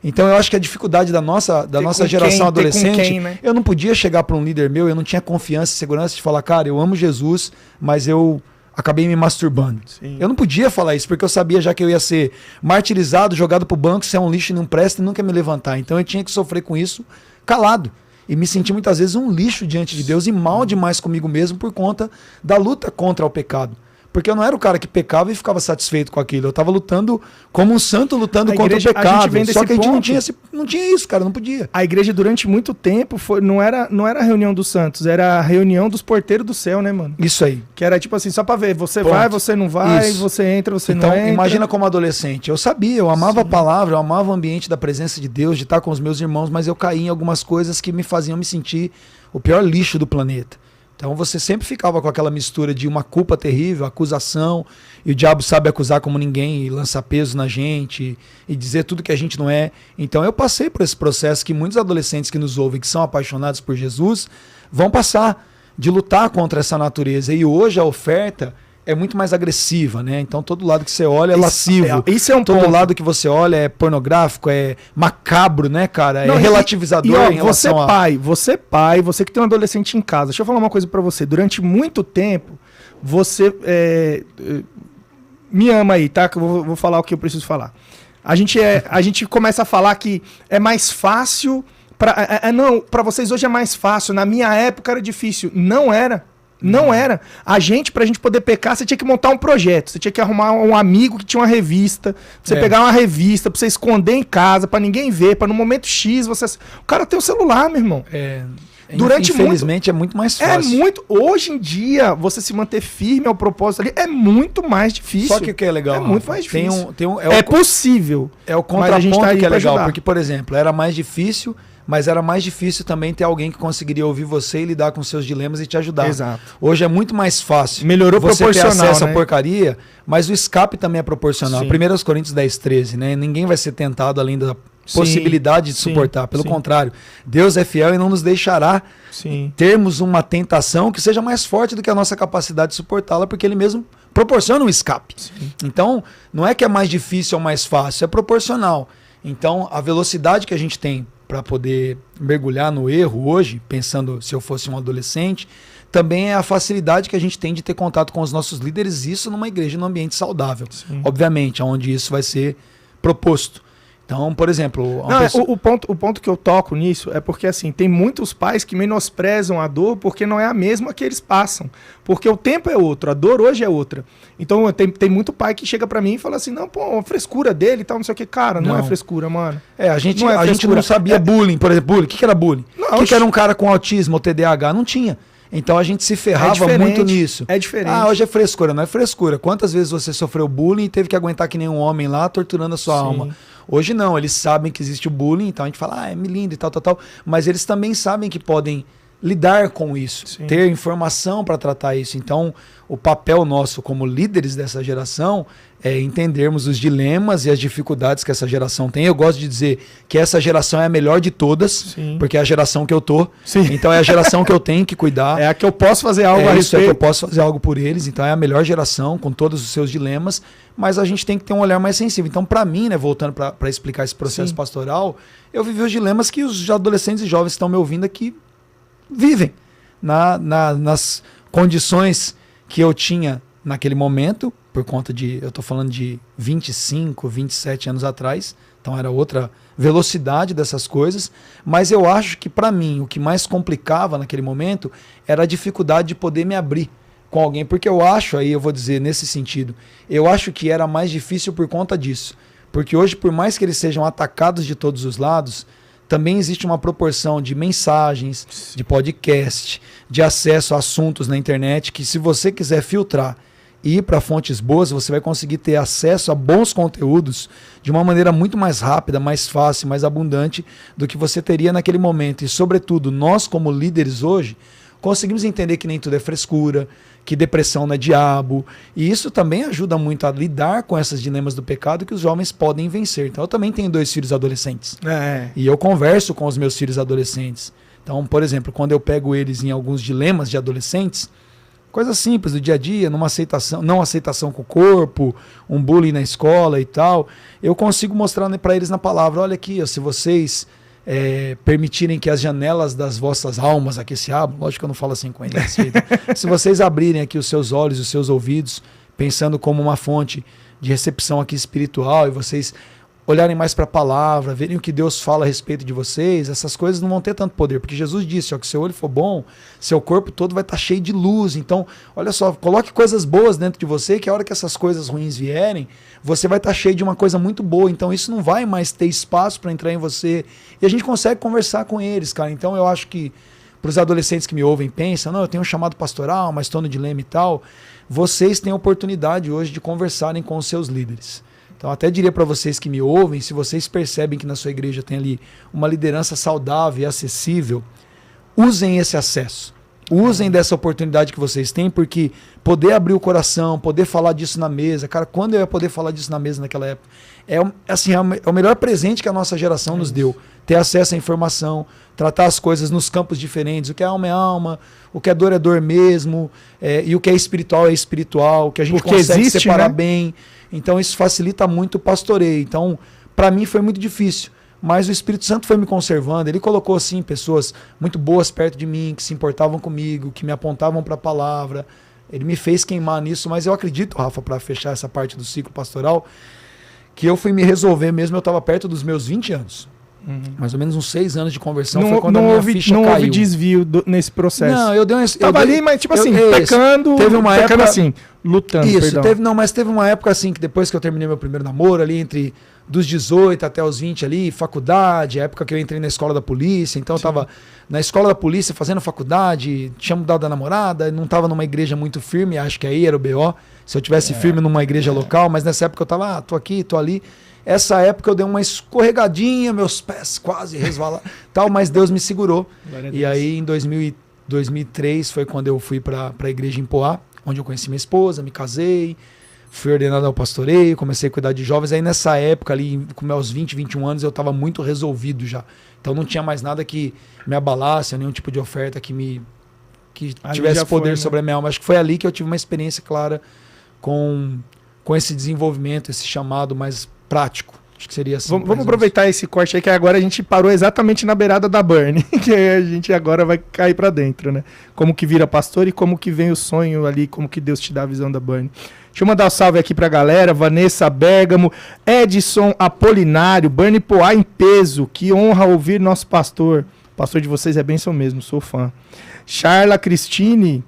Então eu acho que a dificuldade da nossa geração adolescente, né? Eu não podia chegar para um líder meu, eu não tinha confiança e segurança de falar, cara, eu amo Jesus, mas eu acabei me masturbando. Sim. Eu não podia falar isso, porque eu sabia já que eu ia ser martirizado, jogado pro banco, se é um lixo e não presta e nunca me levantar. Então eu tinha que sofrer com isso calado. E me senti muitas vezes um lixo diante de Deus e mal demais comigo mesmo por conta da luta contra o pecado. Porque eu não era o cara que pecava e ficava satisfeito com aquilo. Eu estava lutando como um santo lutando contra o pecado. Só que a gente não tinha isso, cara, não podia. A igreja durante muito tempo não era a reunião dos santos, era a reunião dos porteiros do céu, né, mano? Isso aí. Que era tipo assim, só pra ver, você vai, você não vai, isso. Você entra, você não entra. Então, imagina como adolescente. Eu sabia, eu amava a palavra, eu amava o ambiente da presença de Deus, de estar com os meus irmãos, mas eu caí em algumas coisas que me faziam me sentir o pior lixo do planeta. Então você sempre ficava com aquela mistura de uma culpa terrível, acusação, e o diabo sabe acusar como ninguém, e lançar peso na gente, e dizer tudo que a gente não é. Então eu passei por esse processo que muitos adolescentes que nos ouvem, que são apaixonados por Jesus, vão passar de lutar contra essa natureza. E hoje a oferta é muito mais agressiva, né? Então todo lado que você olha é lascivo. Isso é um todo ponto. lado que você olha é pornográfico, é macabro, né, cara? Não, é relativizador ó, em relação você pai, você que tem um adolescente em casa. Deixa eu falar uma coisa pra você. Durante muito tempo, você me ama aí, tá? Que eu vou falar o que eu preciso falar. A gente começa a falar que é mais fácil não, pra vocês hoje é mais fácil. Na minha época era difícil. Não era. Não era. Pra gente poder pecar, você tinha que montar um projeto. Você tinha que arrumar um amigo que tinha uma revista. Pra você pegar uma revista, pra você esconder em casa, pra ninguém ver, pra no momento X você... O cara tem um celular, meu irmão. Infelizmente é muito mais fácil. Hoje em dia, você se manter firme ao propósito ali é muito mais difícil. Só que o que é legal? É muito mais difícil. É possível. É o contraponto tá que é legal. Porque, por exemplo, era mais difícil... Mas era mais difícil também ter alguém que conseguiria ouvir você e lidar com seus dilemas e te ajudar. Exato. Hoje é muito mais fácil. Melhorou você proporcional, ter acesso né? à porcaria, mas o escape também é proporcional. 1 Coríntios 10:13, né? Ninguém vai ser tentado além da possibilidade de suportar. Pelo contrário, Deus é fiel e não nos deixará termos uma tentação que seja mais forte do que a nossa capacidade de suportá-la, porque Ele mesmo proporciona um escape. Então, não é que é mais difícil ou mais fácil, é proporcional. Então, a velocidade que a gente tem para poder mergulhar no erro hoje, pensando se eu fosse um adolescente, também é a facilidade que a gente tem de ter contato com os nossos líderes, isso numa igreja, num ambiente saudável. Obviamente, onde isso vai ser proposto. Então, por exemplo... O ponto que eu toco nisso é porque, assim, tem muitos pais que menosprezam a dor porque não é a mesma que eles passam. Porque o tempo é outro, a dor hoje é outra. Então, tem muito pai que chega pra mim e fala assim, não, pô, a frescura dele e tal, não sei o que. Cara, não é frescura, mano. A gente não sabia bullying, por exemplo, bullying. O que era bullying? O que era um cara com autismo ou TDAH? Não tinha. Então a gente se ferrava muito nisso. É diferente. Hoje é frescura, não é frescura. Quantas vezes você sofreu bullying e teve que aguentar que nem um homem lá, torturando a sua alma? Hoje não, eles sabem que existe o bullying, então a gente fala, é lindo e tal. Mas eles também sabem que podem lidar com isso, ter informação para tratar isso. Então, o papel nosso como líderes dessa geração é entendermos os dilemas e as dificuldades que essa geração tem. Eu gosto de dizer que essa geração é a melhor de todas, porque é a geração que eu tô. Então é a geração que eu tenho que cuidar. É a que eu posso fazer algo a respeito. É que eu posso fazer algo por eles. Então é a melhor geração, com todos os seus dilemas, mas a gente tem que ter um olhar mais sensível. Então, para mim, né, voltando para explicar esse processo pastoral, eu vivi os dilemas que os adolescentes e jovens que estão me ouvindo aqui vivem nas condições que eu tinha naquele momento, por conta de, eu estou falando de 25, 27 anos atrás, então era outra velocidade dessas coisas, mas eu acho que para mim o que mais complicava naquele momento era a dificuldade de poder me abrir com alguém, porque eu acho, aí eu vou dizer nesse sentido, eu acho que era mais difícil por conta disso, porque hoje, por mais que eles sejam atacados de todos os lados, também existe uma proporção de mensagens, de podcast, de acesso a assuntos na internet, que se você quiser filtrar e ir para fontes boas, você vai conseguir ter acesso a bons conteúdos de uma maneira muito mais rápida, mais fácil, mais abundante do que você teria naquele momento. E, sobretudo, nós como líderes hoje, conseguimos entender que nem tudo é frescura, que depressão não é diabo, e isso também ajuda muito a lidar com esses dilemas do pecado que os jovens podem vencer. Então eu também tenho 2 filhos adolescentes, e eu converso com os meus filhos adolescentes. Então, por exemplo, quando eu pego eles em alguns dilemas de adolescentes, coisas simples do dia a dia, numa aceitação, não aceitação com o corpo, um bullying na escola e tal, eu consigo mostrar para eles na palavra, olha aqui, ó, se vocês permitirem que as janelas das vossas almas aqui se abram, lógico que eu não falo assim com eles, se vocês abrirem aqui os seus olhos, os seus ouvidos, pensando como uma fonte de recepção aqui espiritual, e vocês olharem mais para a palavra, verem o que Deus fala a respeito de vocês, essas coisas não vão ter tanto poder, porque Jesus disse, ó, que seu olho for bom, seu corpo todo vai estar cheio de luz. Então, olha só, coloque coisas boas dentro de você, que a hora que essas coisas ruins vierem, você vai estar cheio de uma coisa muito boa. Então, isso não vai mais ter espaço para entrar em você. E a gente consegue conversar com eles, cara. Então, eu acho que para os adolescentes que me ouvem, pensam, não, eu tenho um chamado pastoral, mas estou no dilema e tal, vocês têm a oportunidade hoje de conversarem com os seus líderes. Então, até diria para vocês que me ouvem, se vocês percebem que na sua igreja tem ali uma liderança saudável e acessível, usem esse acesso. Usem dessa oportunidade que vocês têm, porque poder abrir o coração, poder falar disso na mesa. Cara, quando eu ia poder falar disso na mesa naquela época? É o melhor presente que a nossa geração nos deu. Ter acesso à informação, tratar as coisas nos campos diferentes. O que é alma, o que é dor mesmo, e o que é espiritual, o que a gente porque consegue existe, separar né? bem. Então isso facilita muito o pastoreio. Então, para mim foi muito difícil. Mas o Espírito Santo foi me conservando. Ele colocou, assim, pessoas muito boas perto de mim, que se importavam comigo, que me apontavam para a palavra. Ele me fez queimar nisso. Mas eu acredito, Rafa, para fechar essa parte do ciclo pastoral, que eu fui me resolver mesmo. Eu estava perto dos meus 20 anos. Mais ou menos uns 6 anos de conversão. Foi quando a minha ficha caiu. Não houve desvio nesse processo. Não, eu dei um... Tava ali, mas tipo assim, pecando. Teve uma época assim, lutando, isso, mas teve uma época assim, que depois que eu terminei meu primeiro namoro, ali entre dos 18 até os 20 ali, faculdade, a época que eu entrei na escola da polícia, então eu tava na escola da polícia fazendo faculdade, tinha mudado a namorada, não tava numa igreja muito firme, acho que aí era o BO, se eu tivesse firme numa igreja local, mas nessa época eu tava, tô aqui, tô ali. Essa época eu dei uma escorregadinha, meus pés quase resvalaram, tal, mas Deus me segurou. E aí em 2003 foi quando eu fui para a igreja em Poá, onde eu conheci minha esposa, me casei, fui ordenado ao pastoreio, comecei a cuidar de jovens. Aí nessa época ali, com meus 20, 21 anos, eu estava muito resolvido já. Então não tinha mais nada que me abalasse, nenhum tipo de oferta que tivesse poder sobre a minha alma. Acho que foi ali que eu tive uma experiência clara com esse desenvolvimento, esse chamado mais prático. Acho que seria assim. Vamos aproveitar esse corte aí, que agora a gente parou exatamente na beirada da Burn, que a gente agora vai cair para dentro, né? Como que vira pastor e como que vem o sonho ali, como que Deus te dá a visão da Burn. Deixa eu mandar um salve aqui pra galera. Vanessa Bergamo, Edson Apolinário, Burn Poá em peso. Que honra ouvir nosso pastor. O pastor de vocês é bênção mesmo, sou fã. Charla Cristine,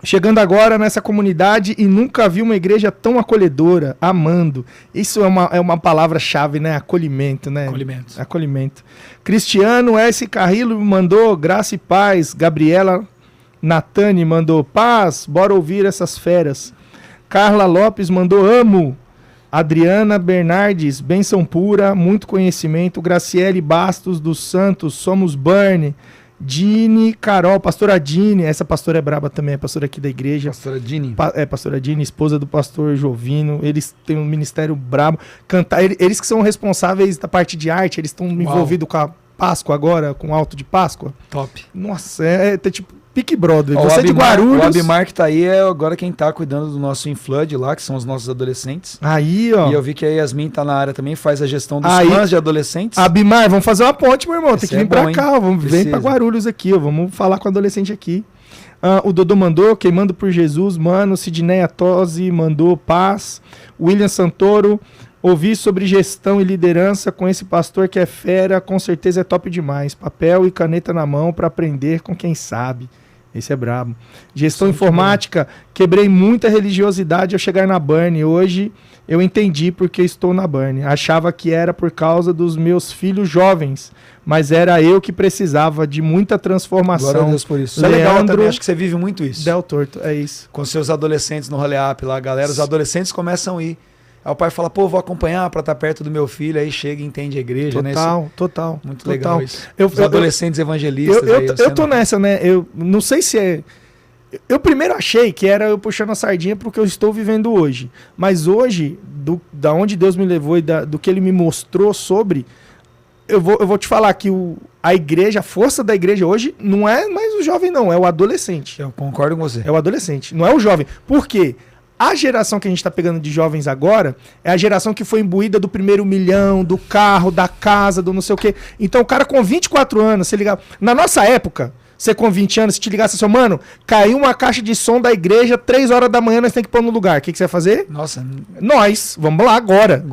chegando agora nessa comunidade e nunca vi uma igreja tão acolhedora, amando. Isso é uma palavra-chave, né? Acolhimento, né? Acolhimento. Cristiano S. Carrillo mandou graça e paz. Gabriela Natani mandou paz. Bora ouvir essas feras. Carla Lopes mandou amo. Adriana Bernardes, bênção pura, muito conhecimento. Graciele Bastos dos Santos, somos Burn. Dini Carol, pastora Dini, essa pastora é braba também, é pastora aqui da igreja. Pastora Dini. Pastora Dini, esposa do pastor Jovino, eles têm um ministério brabo. Eles que são responsáveis da parte de arte, eles estão envolvidos com a Páscoa agora, com o Alto de Páscoa. Top. Nossa, é tipo Pique Brother. Você de Guarulhos. O Abimar que tá aí é agora quem tá cuidando do nosso Inflood lá, que são os nossos adolescentes. Aí, ó. E eu vi que a Yasmin tá na área também, faz a gestão dos fãs de adolescentes. Abimar, vamos fazer uma ponte, meu irmão. Tem que vir pra cá, vem pra Guarulhos aqui, ó. Vamos falar com o adolescente aqui. O Dodô mandou, queimando por Jesus, mano. Sidneia Tosi mandou paz. William Santoro, ouvi sobre gestão e liderança com esse pastor que é fera, com certeza é top demais. Papel e caneta na mão pra aprender com quem sabe. Esse é brabo. Gestão informática, quebrei muita religiosidade ao chegar na Burn. Hoje eu entendi porque estou na Burn. Achava que era por causa dos meus filhos jovens, mas era eu que precisava de muita transformação. Glória a Deus por isso. Isso é legal também, acho que você vive muito isso. Del Torto, é isso. Com seus adolescentes no Rolê-Up lá, galera, os adolescentes começam a ir. Aí o pai fala, pô, vou acompanhar pra estar perto do meu filho, aí chega e entende a igreja, né? Total. Muito legal isso. Os adolescentes evangelistas. Eu tô nessa, né? Eu não sei se é... Eu primeiro achei que era eu puxando a sardinha pro que eu estou vivendo hoje. Mas hoje, da onde Deus me levou e do que Ele me mostrou sobre... Eu vou te falar que a igreja, a força da igreja hoje não é mais o jovem, não. É o adolescente. Eu concordo com você. É o adolescente, não é o jovem. Por quê? A geração que a gente está pegando de jovens agora é a geração que foi imbuída do primeiro milhão, do carro, da casa, do não sei o quê. Então o cara com 24 anos, você ligava... Na nossa época, você com 20 anos, se te ligasse assim, mano, caiu uma caixa de som da igreja, 3 horas da manhã, nós temos que pôr no lugar. O que você vai fazer? Nossa. Nós, vamos lá agora.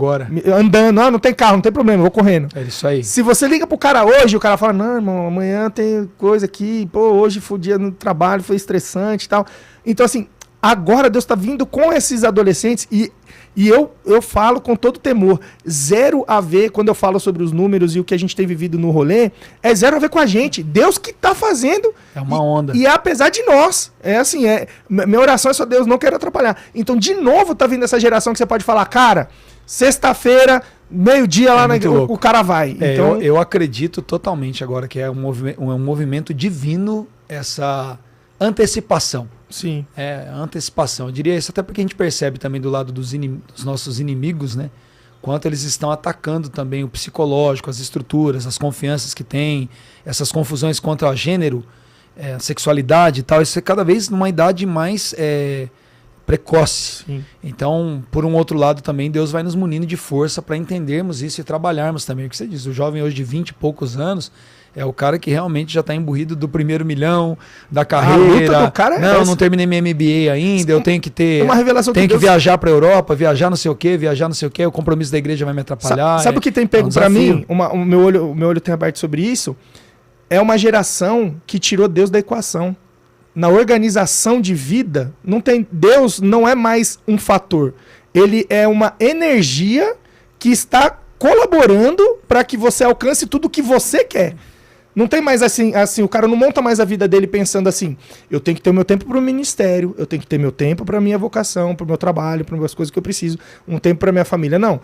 Andando, não tem carro, não tem problema, eu vou correndo. É isso aí. Se você liga pro cara hoje, o cara fala, não, irmão, amanhã tem coisa aqui, pô, hoje foi o dia no trabalho, foi estressante e tal. Então assim... Agora Deus está vindo com esses adolescentes e eu falo com todo temor, zero a ver, quando eu falo sobre os números e o que a gente tem vivido no rolê, é zero a ver com a gente. Deus que está fazendo. É uma onda. E é apesar de nós. É assim, minha oração é só Deus, não quero atrapalhar. Então, de novo, tá vindo essa geração que você pode falar, cara, sexta-feira, meio-dia lá o cara vai. Então, eu acredito totalmente agora que é um movimento divino essa antecipação. Sim. Antecipação. Eu diria isso até porque a gente percebe também do lado dos nossos inimigos, né? Quanto eles estão atacando também o psicológico, as estruturas, as confianças que tem, essas confusões contra o gênero, a sexualidade e tal. Isso é cada vez numa idade mais precoce. Sim. Então, por um outro lado também, Deus vai nos munindo de força para entendermos isso e trabalharmos também. O que você diz, o jovem hoje de 20 e poucos anos é o cara que realmente já está imbuído do primeiro milhão, da carreira. A luta do cara não terminei minha MBA ainda, eu tenho que ter... uma revelação tenho que Deus... viajar para a Europa, viajar não sei o quê, o compromisso da igreja vai me atrapalhar. Sabe o que tem pego para mim? O meu olho tem aberto sobre isso. É uma geração que tirou Deus da equação. Na organização de vida, Deus não é mais um fator. Ele é uma energia que está colaborando para que você alcance tudo o que você quer. Não tem mais assim, o cara não monta mais a vida dele pensando assim, eu tenho que ter o meu tempo para o ministério, eu tenho que ter meu tempo para a minha vocação, para o meu trabalho, para as coisas que eu preciso, um tempo para a minha família. Não,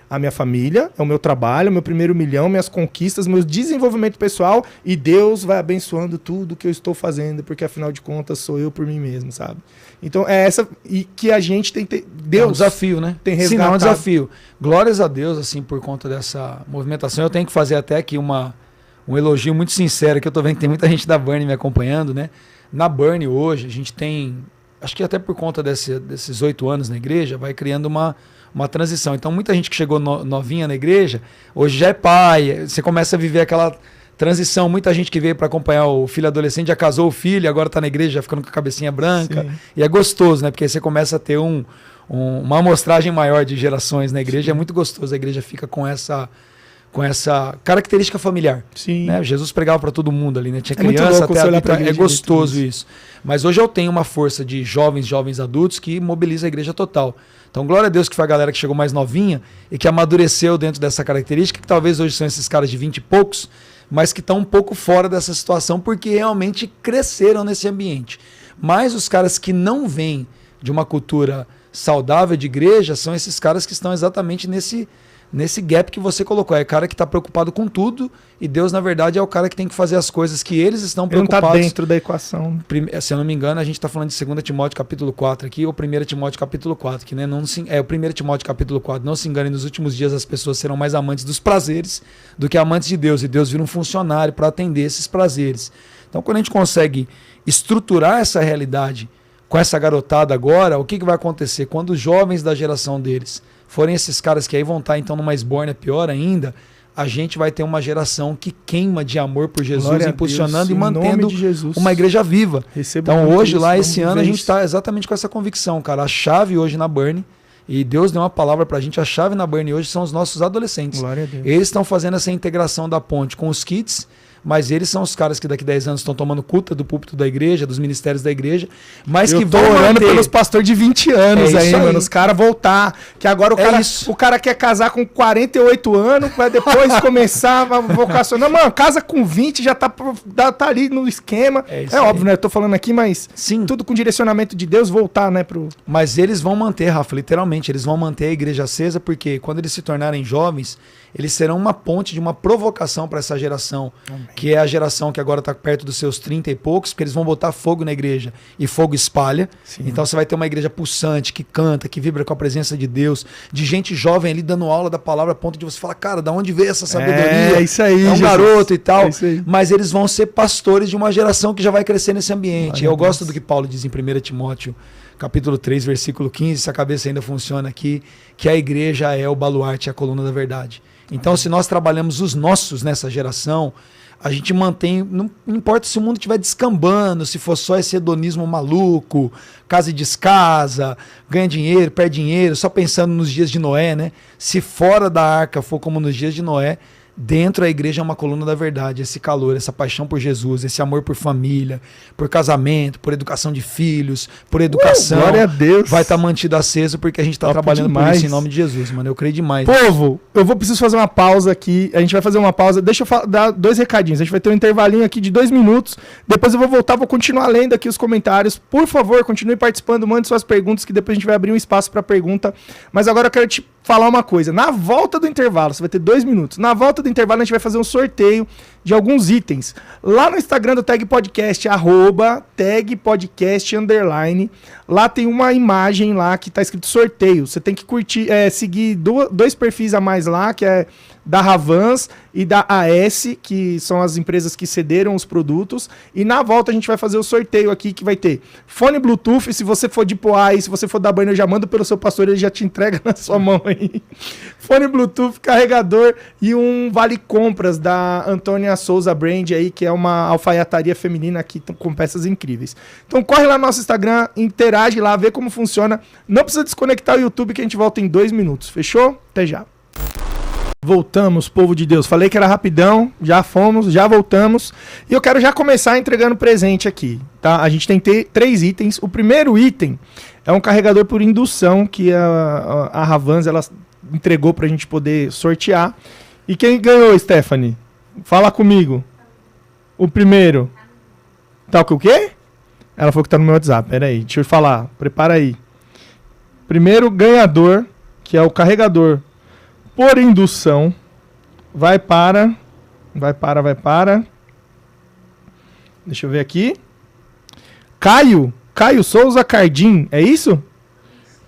a minha família, é o meu trabalho, o meu primeiro milhão, minhas conquistas, meu desenvolvimento pessoal, e Deus vai abençoando tudo que eu estou fazendo, porque afinal de contas sou eu por mim mesmo, sabe? Então é essa e que a gente tem que ter. Deus é um desafio, né? Tem resgatado. Sim, é um desafio. Glórias a Deus, assim, por conta dessa movimentação. Eu tenho que fazer até aqui um elogio muito sincero, que eu tô vendo que tem muita gente da Burn me acompanhando, né? Na Burn hoje, a gente tem, acho que até por conta desses 8 anos na igreja, vai criando uma transição. Então, muita gente que chegou novinha na igreja, hoje já é pai, você começa a viver aquela transição. Muita gente que veio para acompanhar o filho adolescente, já casou o filho, agora tá na igreja, já ficando com a cabecinha branca. Sim. E é gostoso, né? Porque aí você começa a ter uma amostragem maior de gerações na igreja. Sim. É muito gostoso, a igreja fica com essa característica familiar. Sim. Né? Jesus pregava para todo mundo ali, né? Tinha criança até adulto, é gostoso isso. Mas hoje eu tenho uma força de jovens adultos que mobiliza a igreja total. Então, glória a Deus que foi a galera que chegou mais novinha e que amadureceu dentro dessa característica, que talvez hoje são esses caras de 20 e poucos, mas que estão um pouco fora dessa situação porque realmente cresceram nesse ambiente. Mas os caras que não vêm de uma cultura saudável de igreja são esses caras que estão exatamente nesse gap que você colocou. É o cara que está preocupado com tudo e Deus, na verdade, é o cara que tem que fazer as coisas que eles estão preocupados. Ele não está dentro da equação. Se eu não me engano, a gente está falando de 2 Timóteo capítulo 4 aqui, ou 1 Timóteo capítulo 4, que né, o 1 Timóteo capítulo 4, não se engane, nos últimos dias as pessoas serão mais amantes dos prazeres do que amantes de Deus, e Deus vira um funcionário para atender esses prazeres. Então, quando a gente consegue estruturar essa realidade com essa garotada agora, o que vai acontecer? Quando os jovens da geração deles forem esses caras que aí vão estar então numa esbórnia pior ainda, a gente vai ter uma geração que queima de amor por Jesus, impulsionando e mantendo uma igreja viva. Então hoje lá, esse ano, a gente está exatamente com essa convicção, cara. A chave hoje na Burn, e Deus deu uma palavra pra gente, a chave na Burn hoje são os nossos adolescentes. Glória a Deus. Eles estão fazendo essa integração da ponte com os kids, mas eles são os caras que daqui a 10 anos estão tomando culta do púlpito da igreja, dos ministérios da igreja, mas que vão orando pelos pastores de 20 anos aí, mano, os caras voltar, que agora o cara quer casar com 48 anos, vai depois começar a vocacionar. Mano, casa com 20, já tá ali no esquema. É óbvio, né? Eu tô falando aqui, mas sim, tudo com direcionamento de Deus, voltar, né? Mas eles vão manter, Rafa, literalmente, eles vão manter a igreja acesa, porque quando eles se tornarem jovens, eles serão uma ponte de uma provocação para essa geração. Amém. Que é a geração que agora está perto dos seus 30 e poucos, porque eles vão botar fogo na igreja e fogo espalha. Sim. Então você vai ter uma igreja pulsante, que canta, que vibra com a presença de Deus, de gente jovem ali dando aula da palavra a ponto de você falar, cara, da onde veio essa sabedoria? É isso aí, é um garoto e tal. Mas eles vão ser pastores de uma geração que já vai crescer nesse ambiente. Eu gosto do que Paulo diz em 1 Timóteo capítulo 3, versículo 15, se a cabeça ainda funciona aqui, que a igreja é o baluarte, a coluna da verdade. Então, se nós trabalhamos os nossos nessa geração, a gente mantém, não importa se o mundo estiver descambando, se for só esse hedonismo maluco, casa e descasa, ganha dinheiro, perde dinheiro, só pensando nos dias de Noé, né? Se fora da arca for como nos dias de Noé, dentro da igreja é uma coluna da verdade, esse calor, essa paixão por Jesus, esse amor por família, por casamento, por educação de filhos, por educação. Glória a Deus. Vai estar mantido aceso porque a gente está trabalhando por isso em nome de Jesus, mano. Eu creio demais. Povo, preciso fazer uma pausa aqui. A gente vai fazer uma pausa. Deixa eu dar 2 recadinhos. A gente vai ter um intervalinho aqui de 2 minutos. Depois eu vou voltar, vou continuar lendo aqui os comentários. Por favor, continue participando, mande suas perguntas, que depois a gente vai abrir um espaço para pergunta. Mas agora eu quero te falar uma coisa. Na volta do intervalo, você vai ter 2 minutos. Na volta do intervalo, a gente vai fazer um sorteio de alguns itens. Lá no Instagram do Tag Podcast, @tagpodcast_. Lá tem uma imagem lá que tá escrito sorteio. Você tem que curtir, seguir dois perfis a mais lá, que é da Ravans e da AS, que são as empresas que cederam os produtos. E na volta a gente vai fazer o sorteio aqui, que vai ter fone Bluetooth. Se você for de Poá e se você for da Banner, eu já mando pelo seu pastor, ele já te entrega na sua mão aí. Fone Bluetooth, carregador e um vale compras da Antônia Souza Brand aí, que é uma alfaiataria feminina aqui com peças incríveis. Então corre lá no nosso Instagram, interage lá, vê como funciona. Não precisa desconectar o YouTube que a gente volta em 2 minutos. Fechou? Até já. Voltamos, povo de Deus. Falei que era rapidão, já fomos, já voltamos. E eu quero já começar entregando presente aqui, tá? A gente tem 3 itens. O primeiro item é um carregador por indução que a Ravans ela entregou pra gente poder sortear. E quem ganhou, Stephanie? Fala comigo. O primeiro. Tá com o quê? Ela falou que tá no meu WhatsApp. Pera aí, deixa eu falar. Prepara aí. Primeiro ganhador, que é o carregador por indução, vai para. Deixa eu ver aqui. Caio Souza Cardim, é isso?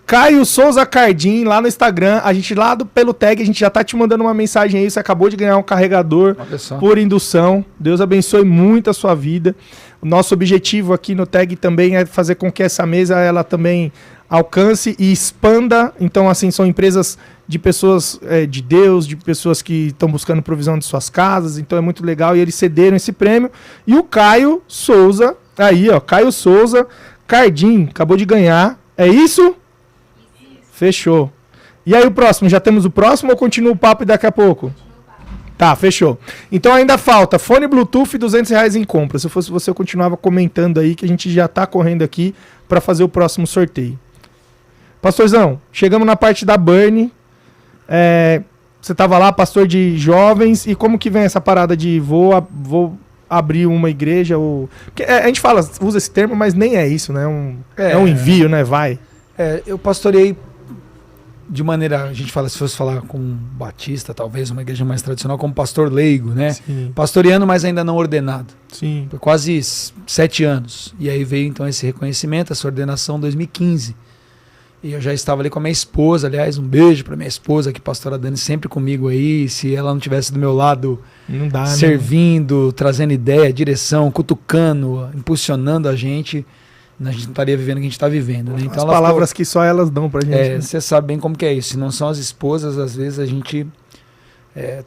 Caio Souza Cardim, lá no Instagram, a gente lá pelo tag, a gente já tá te mandando uma mensagem aí, você acabou de ganhar um carregador por indução. Deus abençoe muito a sua vida. O nosso objetivo aqui no tag também é fazer com que essa mesa ela também alcance e expanda. Então, assim, são empresas de pessoas de Deus, de pessoas que estão buscando provisão de suas casas. Então, é muito legal. E eles cederam esse prêmio. E o Caio Souza, aí, ó, Caio Souza Cardim, acabou de ganhar. É isso? Fechou. E aí o próximo? Já temos o próximo ou continua o papo e daqui a pouco? Tá, fechou. Então ainda falta fone Bluetooth e R$200 em compra. Se eu fosse você, eu continuava comentando aí que a gente já tá correndo aqui para fazer o próximo sorteio. Pastorzão, chegamos na parte da Burn. Você tava lá, pastor de jovens, e como que vem essa parada de vou abrir uma igreja? Porque, a gente usa esse termo, mas nem é isso, né? É um envio, né? Vai. Eu pastorei de maneira, a gente fala, se fosse falar com um batista, talvez uma igreja mais tradicional, como pastor leigo, né? Sim. Pastoreando, mas ainda não ordenado. Sim. Por quase 7 anos. E aí veio então esse reconhecimento, essa ordenação em 2015. E eu já estava ali com a minha esposa, aliás, um beijo para minha esposa, que pastora Dani sempre comigo aí. Se ela não tivesse do meu lado, não dá, servindo, né? Trazendo ideia, direção, cutucando, impulsionando a gente não estaria vivendo o que a gente está vivendo, né? Então, as palavras que só elas dão pra gente. Você sabe bem como que é isso. Se não são as esposas, às vezes a gente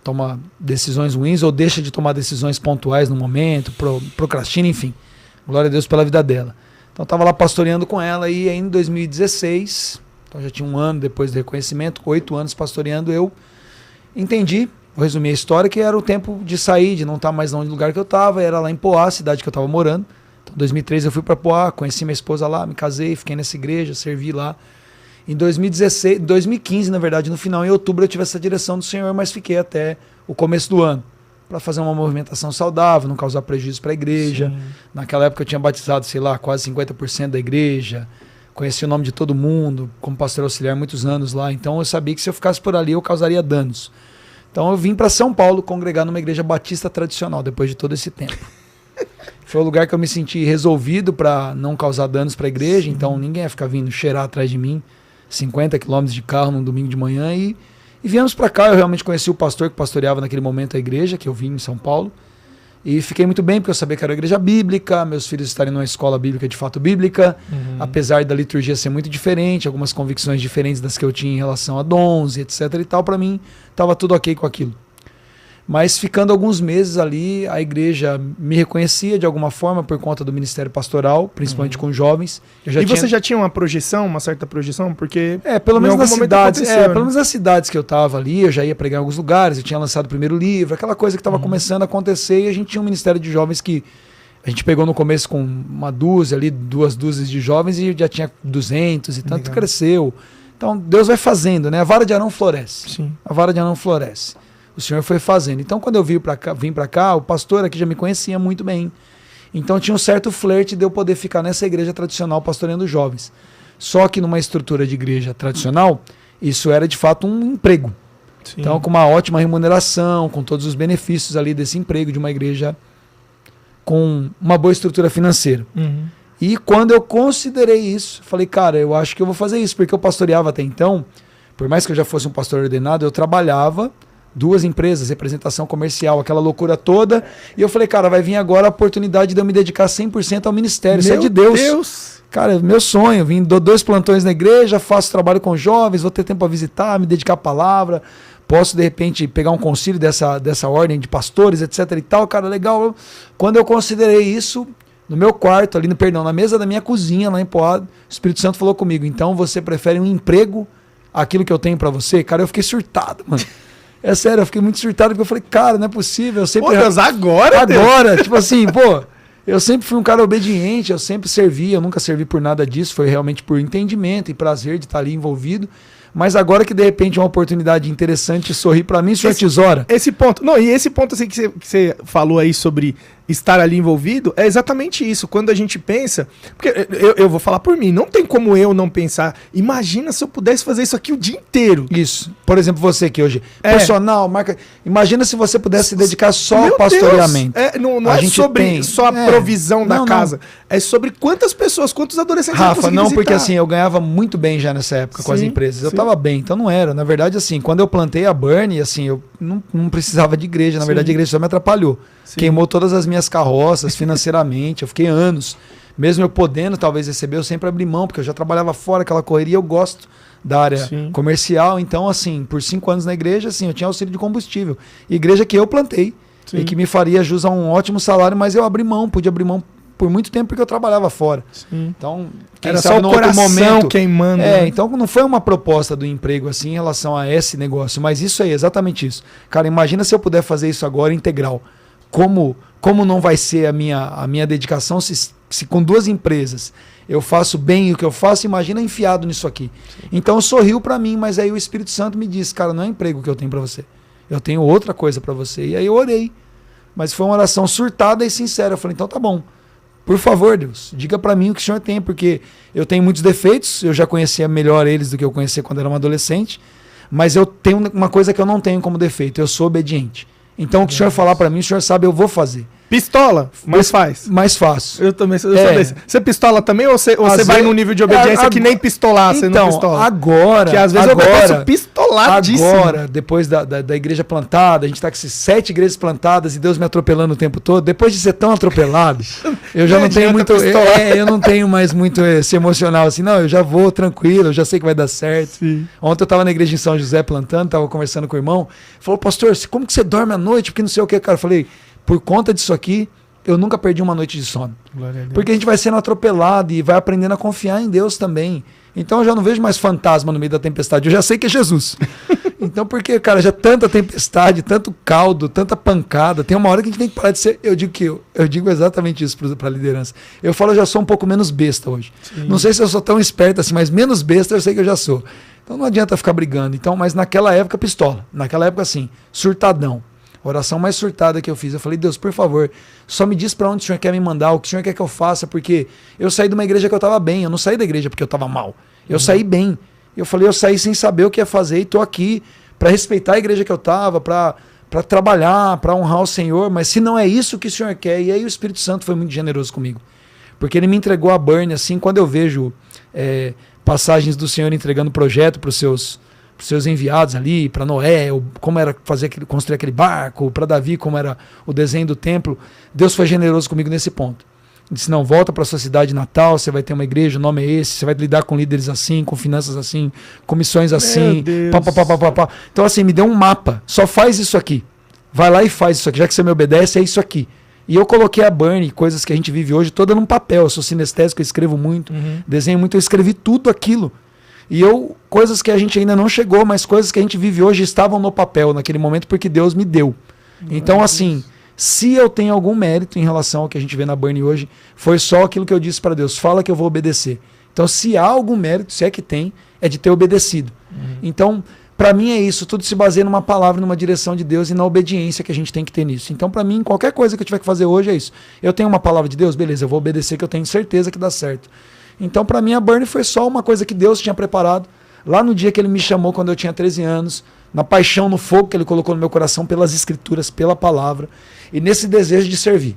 toma decisões ruins ou deixa de tomar decisões pontuais no momento, procrastina, enfim. Glória a Deus pela vida dela. Então eu estava lá pastoreando com ela e aí em 2016, então já tinha 1 ano depois do reconhecimento, 8 anos pastoreando, eu entendi, vou resumir a história, que era o tempo de sair, de não estar mais no lugar que eu estava, era lá em Poá, cidade que eu estava morando. Então, em 2013 eu fui para Poá, conheci minha esposa lá, me casei, fiquei nessa igreja, servi lá. Em 2015, na verdade, no final, em outubro, eu tive essa direção do Senhor, mas fiquei até o começo do ano para fazer uma movimentação saudável, não causar prejuízo para a igreja. Sim. Naquela época eu tinha batizado, sei lá, quase 50% da igreja, conheci o nome de todo mundo, como pastor auxiliar muitos anos lá, então eu sabia que se eu ficasse por ali eu causaria danos. Então eu vim para São Paulo congregar numa igreja batista tradicional, depois de todo esse tempo. Foi o lugar que eu me senti resolvido para não causar danos para a igreja. Sim. Então ninguém ia ficar vindo cheirar atrás de mim, 50 quilômetros de carro num domingo de manhã. E viemos para cá. Eu realmente conheci o pastor que pastoreava naquele momento a igreja, que eu vim em São Paulo. E fiquei muito bem, porque eu sabia que era uma igreja bíblica, meus filhos estarem numa escola bíblica de fato bíblica, apesar da liturgia ser muito diferente, algumas convicções diferentes das que eu tinha em relação a dons, etc. e tal, para mim estava tudo ok com aquilo. Mas ficando alguns meses ali, a igreja me reconhecia de alguma forma por conta do ministério pastoral, principalmente com jovens. Você já tinha uma projeção, uma certa projeção? Porque pelo menos nas cidades, pelo menos nas cidades que eu estava ali, eu já ia pregar em alguns lugares, eu tinha lançado o primeiro livro, aquela coisa que estava começando a acontecer, e a gente tinha um ministério de jovens que a gente pegou no começo com 2 dúzias de jovens e já tinha 200 e tanto. Legal. Cresceu. Então Deus vai fazendo, né? A vara de Arão floresce. Sim. A vara de Arão floresce. O Senhor foi fazendo. Então, quando eu vim para cá, o pastor aqui já me conhecia muito bem. Então, tinha um certo flerte de eu poder ficar nessa igreja tradicional pastoreando jovens. Só que numa estrutura de igreja tradicional, isso era de fato um emprego. Sim. Então, com uma ótima remuneração, com todos os benefícios ali desse emprego de uma igreja com uma boa estrutura financeira. Uhum. E quando eu considerei isso, falei, cara, eu acho que eu vou fazer isso, porque eu pastoreava até então, por mais que eu já fosse um pastor ordenado, eu trabalhava 2 empresas, representação comercial, aquela loucura toda, e eu falei, cara, vai vir agora a oportunidade de eu me dedicar 100% ao ministério, isso é de Deus. Cara, meu sonho, vim, dou 2 plantões na igreja, faço trabalho com jovens, vou ter tempo para visitar, me dedicar à palavra, posso de repente pegar um concílio dessa ordem de pastores, etc e tal, cara, legal. Quando eu considerei isso, no meu quarto, ali na mesa da minha cozinha, lá em Poado, o Espírito Santo falou comigo, então você prefere um emprego àquilo que eu tenho para você? Cara, eu fiquei surtado, mano. É sério, eu fiquei muito surtado, porque eu falei, cara, não é possível, eu sempre... Pô, Deus, agora, tipo assim, pô, eu sempre fui um cara obediente, eu sempre servi, eu nunca servi por nada disso, foi realmente por entendimento e prazer de estar ali envolvido. Mas agora que de repente é uma oportunidade interessante sorrir para mim, o senhor tesoura. Esse ponto, não, e esse ponto assim que você falou aí sobre estar ali envolvido, é exatamente isso. Quando a gente pensa, porque eu vou falar por mim, não tem como eu não pensar, imagina se eu pudesse fazer isso aqui o dia inteiro. Isso. Por exemplo, você que hoje, personal, marca, imagina se você pudesse se dedicar só ao pastoreamento. Não é sobre só a provisão da casa, é sobre quantas pessoas, quantos adolescentes eu consegui visitar. Porque assim, eu ganhava muito bem já nessa época com as empresas, eu tava bem, então não era. Na verdade, assim, quando eu plantei a Burn, assim, eu não precisava de igreja, na verdade a igreja só me atrapalhou. Queimou todas as minhas carroças financeiramente, eu fiquei anos, mesmo eu podendo talvez receber, eu sempre abri mão, porque eu já trabalhava fora, aquela correria, eu gosto da área comercial, então assim, por 5 anos na igreja, assim, eu tinha auxílio de combustível, igreja que eu plantei, e que me faria jus a um ótimo salário, mas eu abri mão, pude abrir mão por muito tempo porque eu trabalhava fora. Então, era só o coração queimando. Então não foi uma proposta do emprego assim em relação a esse negócio, mas isso aí, exatamente isso. Cara, imagina se eu puder fazer isso agora integral. Como não vai ser a minha dedicação se com 2 empresas eu faço bem o que eu faço, imagina enfiado nisso aqui. Então sorriu para mim, mas aí o Espírito Santo me disse, cara, não é emprego que eu tenho para você. Eu tenho outra coisa para você. E aí eu orei. Mas foi uma oração surtada e sincera. Eu falei, então tá bom. Por favor, Deus, diga para mim o que o Senhor tem, porque eu tenho muitos defeitos, eu já conhecia melhor eles do que eu conhecia quando era um adolescente, mas eu tenho uma coisa que eu não tenho como defeito, eu sou obediente. Então o que o Senhor falar para mim, o Senhor sabe, eu vou fazer. Pistola, mas faz. Mais fácil. Eu também sou desse. Você pistola também ou você vai num nível de obediência que nem pistolar, você não pistola? Agora... Que às vezes eu peço pistoladíssimo. Agora, depois da igreja plantada, a gente tá com 7 igrejas plantadas e Deus me atropelando o tempo todo, depois de ser tão atropelado, eu já não tenho muito... eu não tenho mais muito esse emocional assim, não, eu já vou tranquilo, eu já sei que vai dar certo. Sim. Ontem eu tava na igreja em São José plantando, tava conversando com o irmão, falou, pastor, como que você dorme à noite? Porque não sei o que, cara. Eu falei... Por conta disso aqui, eu nunca perdi uma noite de sono. Porque a gente vai sendo atropelado e vai aprendendo a confiar em Deus também. Então eu já não vejo mais fantasma no meio da tempestade. Eu já sei que é Jesus. Então, porque, cara, já tanta tempestade, tanto caldo, tanta pancada. Tem uma hora que a gente tem que parar de ser... Eu digo exatamente isso para a liderança. Eu falo, eu já sou um pouco menos besta hoje. Sim. Não sei se eu sou tão esperto assim, mas menos besta eu sei que eu já sou. Então não adianta ficar brigando. Então, mas naquela época, pistola. Naquela época, assim, surtadão. A oração mais surtada que eu fiz, eu falei, Deus, por favor, só me diz para onde o Senhor quer me mandar, o que o Senhor quer que eu faça, porque eu saí de uma igreja que eu estava bem, eu não saí da igreja porque eu estava mal, eu saí bem. Eu falei, eu saí sem saber o que ia fazer e estou aqui para respeitar a igreja que eu estava, para trabalhar, para honrar o Senhor, mas se não é isso que o Senhor quer, e aí o Espírito Santo foi muito generoso comigo, porque ele me entregou a Burn, assim, quando eu vejo passagens do Senhor entregando projeto para os seus enviados ali, para Noé, como era construir aquele barco, para Davi, como era o desenho do templo, Deus foi generoso comigo nesse ponto. Disse, não, volta para a sua cidade natal, você vai ter uma igreja, o nome é esse, você vai lidar com líderes assim, com finanças assim, com missões assim, pá. Então assim, me deu um mapa, só faz isso aqui, vai lá e faz isso aqui, já que você me obedece, é isso aqui. E eu coloquei a Burn, coisas que a gente vive hoje, toda num papel, eu sou sinestésico, eu escrevo muito, desenho muito, eu escrevi tudo aquilo. E coisas que a gente ainda não chegou, mas coisas que a gente vive hoje estavam no papel naquele momento porque Deus me deu. Então, assim, se eu tenho algum mérito em relação ao que a gente vê na Burn hoje, foi só aquilo que eu disse para Deus, fala que eu vou obedecer. Então, se há algum mérito, se é que tem, é de ter obedecido. Então, para mim é isso, tudo se baseia numa palavra, numa direção de Deus e na obediência que a gente tem que ter nisso. Então, para mim, qualquer coisa que eu tiver que fazer hoje é isso. Eu tenho uma palavra de Deus, beleza, eu vou obedecer que eu tenho certeza que dá certo. Então, para mim, a Burn foi só uma coisa que Deus tinha preparado. Lá no dia que ele me chamou, quando eu tinha 13 anos, na paixão, no fogo que ele colocou no meu coração pelas escrituras, pela palavra e nesse desejo de servir.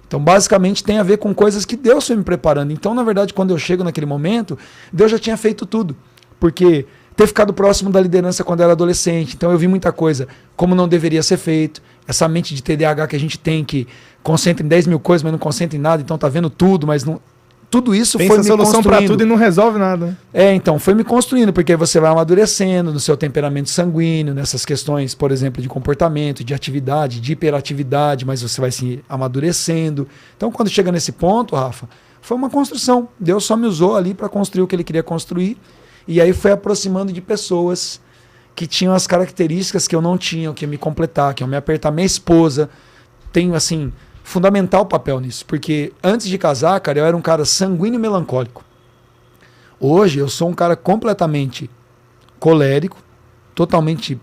Então, basicamente, tem a ver com coisas que Deus foi me preparando. Então, na verdade, quando eu chego naquele momento, Deus já tinha feito tudo. Porque ter ficado próximo da liderança quando eu era adolescente. Então, eu vi muita coisa como não deveria ser feito. Essa mente de TDAH que a gente tem, que concentra em 10 mil coisas, mas não concentra em nada. Então, tá vendo tudo, mas não... Tudo isso Pensa foi me solução construindo. para tudo e não resolve nada. Então, foi me construindo, porque você vai amadurecendo no seu temperamento sanguíneo, nessas questões, por exemplo, de comportamento, de atividade, de hiperatividade, mas você vai se amadurecendo. Então, quando chega nesse ponto, Rafa, foi uma construção. Deus só me usou ali para construir o que ele queria construir, e aí foi aproximando de pessoas que tinham as características que eu não tinha, que ia me completar, que iam me apertar. Minha esposa, tenho assim... fundamental papel nisso, porque antes de casar, cara, eu era um cara sanguíneo e melancólico. Hoje eu sou um cara completamente colérico, totalmente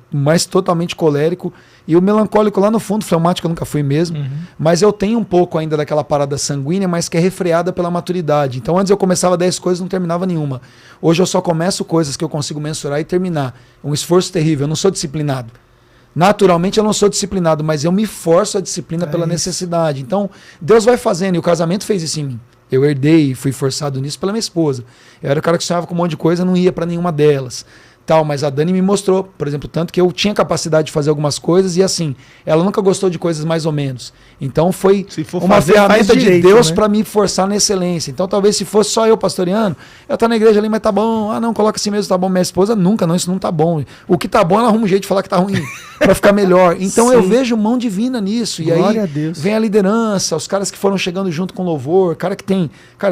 colérico, e o melancólico lá no fundo, fleumático eu nunca fui mesmo, mas eu tenho um pouco ainda daquela parada sanguínea, mas que é refreada pela maturidade. Então antes eu começava 10 coisas e não terminava nenhuma. Hoje eu só começo coisas que eu consigo mensurar e terminar. Um esforço terrível, eu não sou disciplinado. Naturalmente eu não sou disciplinado, mas eu me forço a disciplina pela necessidade. Então, Deus vai fazendo, e o casamento fez isso em mim. Eu herdei e fui forçado nisso pela minha esposa. Eu era o cara que sonhava com um monte de coisa, não ia para nenhuma delas. Mas a Dani me mostrou, por exemplo, tanto que eu tinha capacidade de fazer algumas coisas e assim, ela nunca gostou de coisas mais ou menos. Então foi uma ferramenta de Deus, né, para me forçar na excelência. Então talvez se fosse só eu pastoreando, eu tô na igreja ali, mas tá bom, não, coloca assim mesmo, tá bom. Minha esposa nunca, não, isso não tá bom. O que tá bom, ela arruma um jeito de falar que tá ruim, para ficar melhor. Então eu vejo mão divina nisso. Glória e aí a Deus. Vem a liderança, os caras que foram chegando junto com louvor, cara,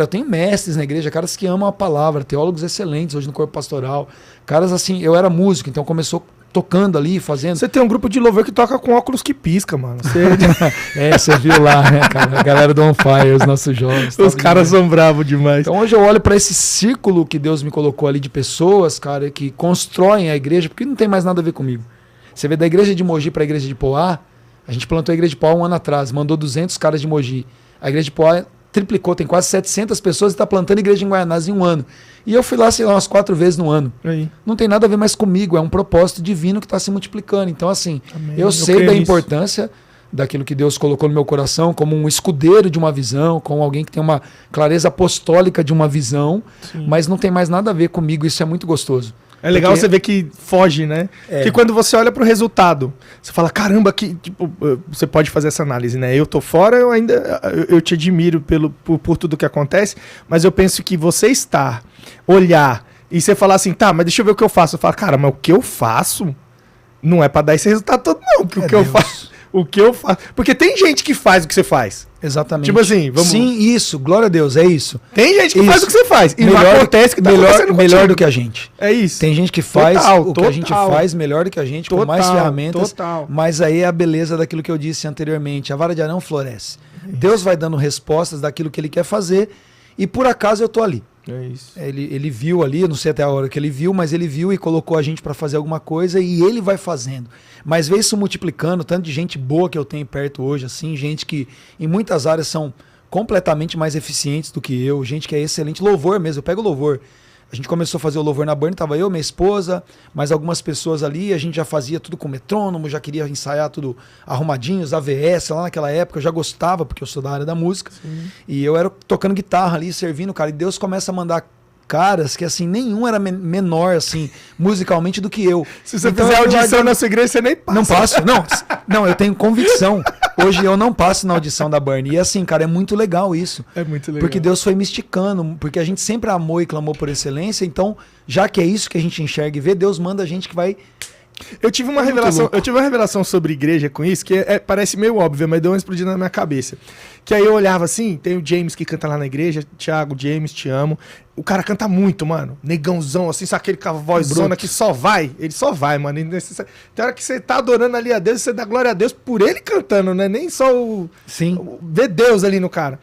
eu tenho mestres na igreja, caras que amam a palavra, teólogos excelentes hoje no corpo pastoral. Caras assim, eu era músico, então começou tocando ali, fazendo. Você tem um grupo de louvor que toca com óculos que pisca, mano. Você viu lá, né, cara? A galera do On Fire, os nossos jovens. Os caras são bravos demais. Então hoje eu olho para esse círculo que Deus me colocou ali de pessoas, cara, que constroem a igreja, porque não tem mais nada a ver comigo. Você vê da igreja de Mogi para a igreja de Poá, a gente plantou a igreja de Poá 1 ano atrás, mandou 200 caras de Mogi. A igreja de Poá triplicou, tem quase 700 pessoas e está plantando igreja em Guaianazes em um ano. E eu fui lá, sei lá, umas 4 vezes no ano. Aí. Não tem nada a ver mais comigo, é um propósito divino que está se multiplicando. Então, assim, eu sei da importância daquilo que Deus colocou no meu coração como um escudeiro de uma visão, como alguém que tem uma clareza apostólica de uma visão, mas não tem mais nada a ver comigo, isso é muito gostoso. É legal você ver que foge, né? Que quando você olha pro resultado, você fala, caramba, que tipo, você pode fazer essa análise, né? Eu tô fora, eu te admiro por tudo que acontece, mas eu penso que você olhar e você falar assim, tá, mas deixa eu ver o que eu faço. Eu falo, cara, mas o que eu faço não é pra dar esse resultado todo, não. O que eu faço. Porque tem gente que faz o que você faz. Exatamente. Tipo assim, vamos... Sim, isso. Glória a Deus, é isso. Tem gente que faz o que você faz. E não acontece que tá acontecendo melhor do que a gente. É isso. Tem gente que faz o que a gente faz melhor do que a gente, com mais ferramentas. Mas aí é a beleza daquilo que eu disse anteriormente. A vara de Arão floresce. Deus vai dando respostas daquilo que ele quer fazer. E por acaso eu tô ali. É isso. Ele viu ali, eu não sei até a hora que ele viu, mas ele viu e colocou a gente para fazer alguma coisa e ele vai fazendo. Mas vê isso multiplicando, tanto de gente boa que eu tenho perto hoje, assim, gente que em muitas áreas são completamente mais eficientes do que eu, gente que é excelente. Louvor mesmo, eu pego louvor. A gente começou a fazer o louvor na Burn, tava eu, minha esposa, mais algumas pessoas ali, a gente já fazia tudo com metrônomo, já queria ensaiar tudo arrumadinho, os AVS, lá naquela época eu já gostava, porque eu sou da área da música, e eu era tocando guitarra ali, servindo, cara, e Deus começa a mandar caras que assim, nenhum era menor assim, musicalmente do que eu. Se você fizer audição na sua igreja, você nem passa. Não passo, não, eu tenho convicção. Hoje eu não passo na audição da Burn. E assim, cara, é muito legal isso. É muito legal. Porque Deus foi me esticando, porque a gente sempre amou e clamou por excelência, então, já que é isso que a gente enxerga e vê, Deus manda a gente que vai... Eu tive uma revelação sobre igreja com isso, que parece meio óbvio, mas deu uma explodida na minha cabeça. Que aí eu olhava assim, tem o James que canta lá na igreja, Thiago, James, te amo. O cara canta muito, mano. Negãozão, assim, só aquele com a vozona que só vai. Ele só vai, mano. Tem hora que você tá adorando ali a Deus, você dá glória a Deus por ele cantando, né? Nem só ver Deus ali no cara.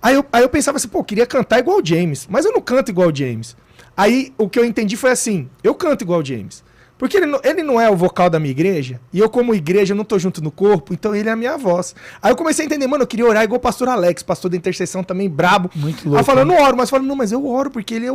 Aí eu pensava assim, pô, eu queria cantar igual o James, mas eu não canto igual o James. Aí o que eu entendi foi assim, eu canto igual o James. Porque ele não é o vocal da minha igreja, e eu como igreja não tô junto no corpo, então ele é a minha voz. Aí eu comecei a entender, mano, eu queria orar igual o pastor Alex, pastor da intercessão também, brabo. Muito louco. Aí eu falo, eu não oro, mas eu falo, não, mas eu oro porque ele é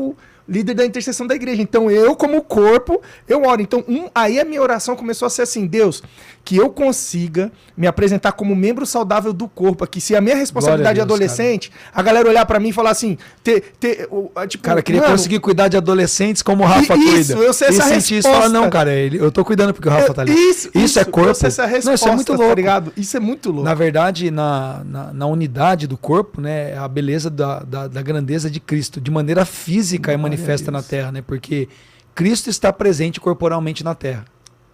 líder da intercessão da igreja. Então, eu, como corpo, eu oro. Então, aí a minha oração começou a ser assim, Deus, que eu consiga me apresentar como membro saudável do corpo aqui. Se a minha responsabilidade é adolescente, a galera olhar pra mim e falar assim, tipo, cara, queria conseguir cuidar de adolescentes como o Rafa cuida. Isso, eu sei essa resposta. Isso, fala, não, cara, eu tô cuidando porque o Rafa tá ali. Isso é corpo. Eu sei essa resposta, não, isso é muito louco. Tá ligado? Isso é muito louco. Na verdade, na unidade do corpo, né, a beleza da grandeza de Cristo, de maneira física é manifesta na Terra, né? Porque Cristo está presente corporalmente na Terra,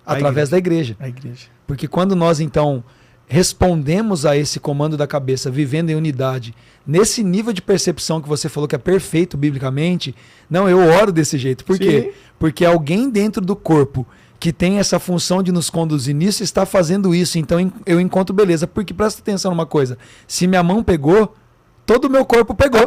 através da igreja. A igreja. Porque quando nós, então, respondemos a esse comando da cabeça, vivendo em unidade, nesse nível de percepção que você falou que é perfeito biblicamente, não, eu oro desse jeito. Por quê? Porque alguém dentro do corpo que tem essa função de nos conduzir nisso está fazendo isso. Então eu encontro beleza. Porque presta atenção numa coisa, se minha mão pegou, todo o meu corpo pegou.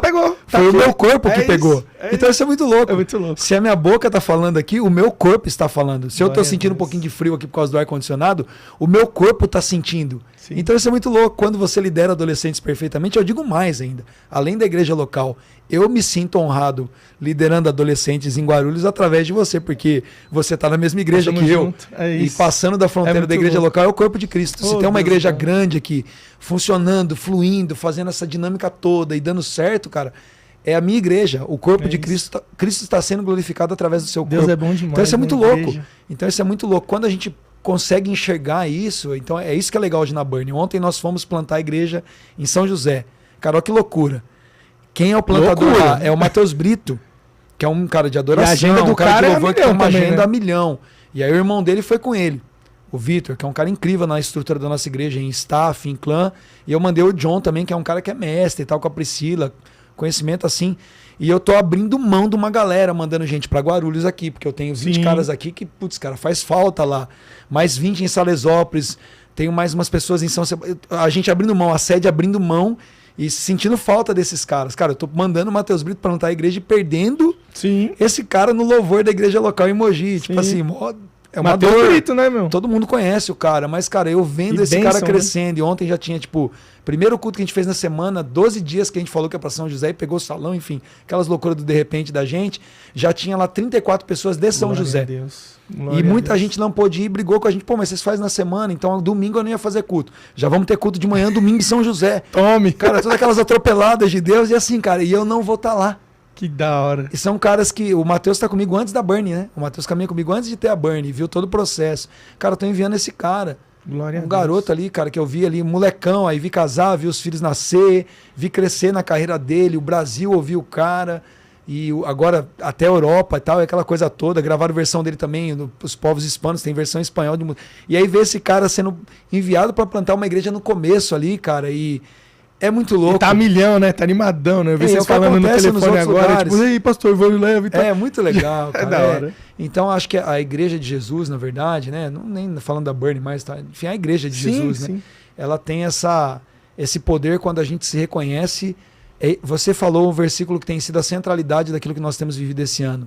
Foi o meu corpo que pegou. Então isso é muito louco. É muito louco. Se a minha boca está falando aqui, o meu corpo está falando. Se eu estou sentindo um pouquinho de frio aqui por causa do ar-condicionado, o meu corpo está sentindo. Sim. Então isso é muito louco. Quando você lidera adolescentes perfeitamente, eu digo mais ainda. Além da igreja local, eu me sinto honrado liderando adolescentes em Guarulhos através de você, porque você está na mesma igreja que eu. E passando da fronteira da igreja local é o corpo de Cristo. Se tem uma igreja grande aqui, funcionando, fluindo, fazendo essa dinâmica toda e dando certo, cara, é a minha igreja. O corpo de Cristo, Cristo está sendo glorificado através do seu corpo. Deus é bom demais. Então isso é muito louco. Então isso é muito louco. Quando a gente consegue enxergar isso, então é isso que é legal de Naburn. Ontem nós fomos plantar a igreja em São José. Cara, olha que loucura. Quem é o plantador lá? É o Matheus Brito, que é um cara de adoração, e a agenda do cara de louvor, que tem uma agenda a milhão. E aí o irmão dele foi com ele, o Vitor, que é um cara incrível na estrutura da nossa igreja, em staff, em clã. E eu mandei o John também, que é um cara que é mestre e tal, com a Priscila, conhecimento assim. E eu tô abrindo mão de uma galera, mandando gente para Guarulhos aqui, porque eu tenho 20 caras aqui que, putz, cara, faz falta lá. Mais 20 em Salesópolis, tenho mais umas pessoas em São Sebastião. A gente abrindo mão, a sede abrindo mão e sentindo falta desses caras. Cara, eu tô mandando o Matheus Brito plantar a igreja e perdendo esse cara no louvor da igreja local em Mogi. Tipo assim, é uma Matheus dor. Brito, né, meu? Todo mundo conhece o cara, mas, cara, eu vendo esse cara crescendo. Né? E ontem já tinha, tipo, primeiro culto que a gente fez na semana, 12 dias que a gente falou que é pra São José e pegou o salão, enfim, aquelas loucuras do de repente da gente. Já tinha lá 34 pessoas de São José. Glória a Deus. E muita gente não pôde ir, brigou com a gente. Pô, mas vocês fazem na semana, então domingo eu não ia fazer culto. Já vamos ter culto de manhã, domingo em São José. Tome! Cara, todas aquelas atropeladas de Deus e assim, cara, e eu não vou estar lá. Que da hora. E são caras que... O Matheus tá comigo antes da Burn, né? O Matheus caminha comigo antes de ter a Burn, viu todo o processo. Cara, eu tô enviando esse cara. Glória a Deus. Garoto ali, cara, que eu vi ali, molecão, aí vi casar, vi os filhos nascer, vi crescer na carreira dele, o Brasil ouviu o cara, e agora até a Europa e tal, aquela coisa toda, gravaram versão dele também, os povos hispanos, tem versão em espanhol. E aí ver esse cara sendo enviado para plantar uma igreja no começo ali, cara, e... É muito louco. E tá a milhão, né? Tá animadão, né? Eu vi vocês falando no telefone agora, lugares. Tipo, ei, pastor, vou me levar e tal. É muito legal, cara. É da hora. Então, acho que a igreja de Jesus, na verdade, né? Não nem falando da Burn mais, tá? Enfim, a igreja de Jesus, né? Ela tem esse poder quando a gente se reconhece. Você falou um versículo que tem sido a centralidade daquilo que nós temos vivido esse ano.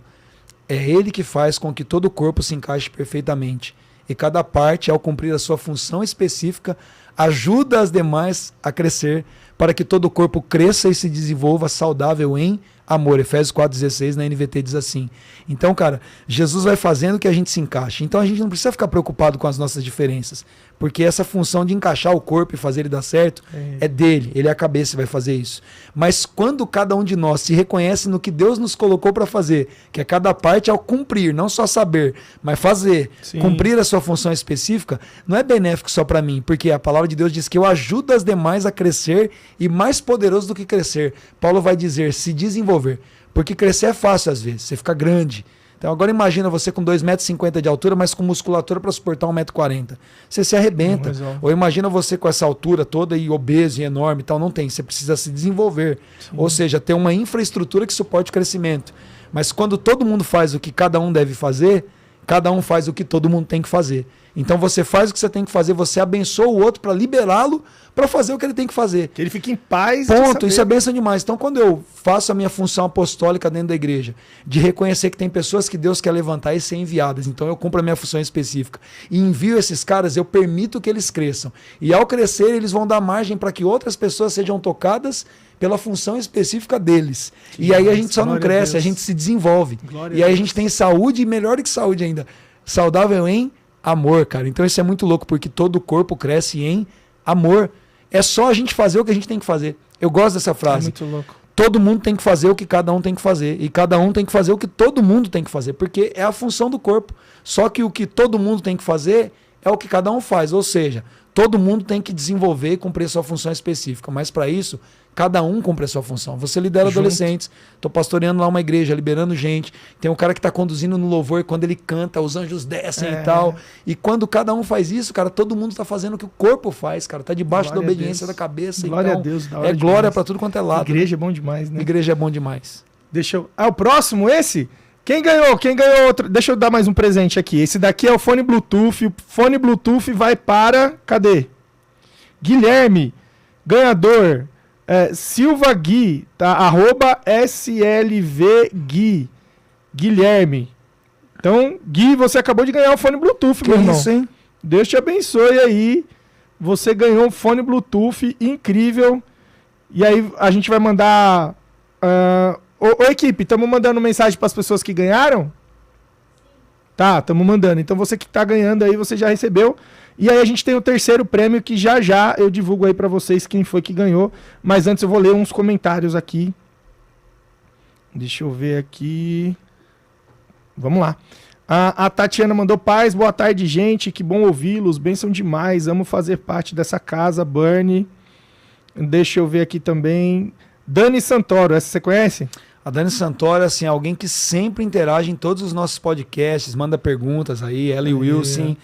É Ele que faz com que todo o corpo se encaixe perfeitamente. E cada parte, ao cumprir a sua função específica, ajuda as demais a crescer para que todo o corpo cresça e se desenvolva saudável em amor. Efésios 4,16 na NVT diz assim. Então, cara, Jesus vai fazendo que a gente se encaixe. Então a gente não precisa ficar preocupado com as nossas diferenças, porque essa função de encaixar o corpo e fazer ele dar certo é dele. Ele é a cabeça e vai fazer isso. Mas quando cada um de nós se reconhece no que Deus nos colocou para fazer, que é cada parte ao cumprir, não só saber, mas fazer, cumprir a sua função específica, não é benéfico só para mim, porque a palavra de Deus diz que eu ajudo as demais a crescer e mais poderoso do que crescer. Paulo vai dizer, se desenvolver. Porque crescer é fácil às vezes, você fica grande. Então agora imagina você com 2,50 m de altura, mas com musculatura para suportar 1,40 m. Você se arrebenta. Ou imagina você com essa altura toda e obeso e enorme e tal. Não tem, você precisa se desenvolver. Ou seja, ter uma infraestrutura que suporte o crescimento. Mas quando todo mundo faz o que cada um deve fazer, cada um faz o que todo mundo tem que fazer. Então você faz o que você tem que fazer, você abençoa o outro para liberá-lo para fazer o que ele tem que fazer. Que ele fique em paz. Ponto, isso é bênção demais. Então quando eu faço a minha função apostólica dentro da igreja, de reconhecer que tem pessoas que Deus quer levantar e ser enviadas, então eu cumpro a minha função específica e envio esses caras, eu permito que eles cresçam. E ao crescer, eles vão dar margem para que outras pessoas sejam tocadas pela função específica deles. E aí a gente só não cresce, a gente se desenvolve. E aí a gente tem saúde, e melhor do que saúde ainda, saudável em amor, cara. Então isso é muito louco, porque todo o corpo cresce em amor. É só a gente fazer o que a gente tem que fazer. Eu gosto dessa frase. É muito louco. Todo mundo tem que fazer o que cada um tem que fazer. E cada um tem que fazer o que todo mundo tem que fazer. Porque é a função do corpo. Só que o que todo mundo tem que fazer é o que cada um faz. Ou seja, todo mundo tem que desenvolver e cumprir a sua função específica. Mas para isso, cada um cumpre a sua função. Você lidera adolescentes. Estou pastoreando lá uma igreja, liberando gente. Tem um cara que está conduzindo no louvor. Quando ele canta, os anjos descem e tal. E quando cada um faz isso, cara, todo mundo está fazendo o que o corpo faz, cara. Está debaixo da obediência da cabeça. Glória então, a Deus. Da hora é glória para tudo quanto é lado. Igreja é bom demais, né? Igreja é bom demais. Deixa eu... o próximo, esse? Quem ganhou? Quem ganhou outro? Deixa eu dar mais um presente aqui. Esse daqui é o fone Bluetooth. O fone Bluetooth vai para... Cadê? Guilherme. Ganhador. Silva Gui, tá? @SLVGui. Guilherme. Então, Gui, você acabou de ganhar o fone Bluetooth, meu irmão. Isso, hein? Deus te abençoe aí. Você ganhou um fone Bluetooth incrível. E aí a gente vai mandar... Ô, equipe, estamos mandando mensagem para as pessoas que ganharam? Tá, estamos mandando. Então você que está ganhando aí, você já recebeu. E aí a gente tem o terceiro prêmio que já eu divulgo aí para vocês quem foi que ganhou. Mas antes eu vou ler uns comentários aqui. Deixa eu ver aqui. Vamos lá. A Tatiana mandou: paz, boa tarde, gente. Que bom ouvi-los. Bênção demais. Amo fazer parte dessa casa, Bernie. Deixa eu ver aqui também. Dani Santoro, essa você conhece? A Dani Santoro, assim, é alguém que sempre interage em todos os nossos podcasts, manda perguntas aí, ela e o Wilson,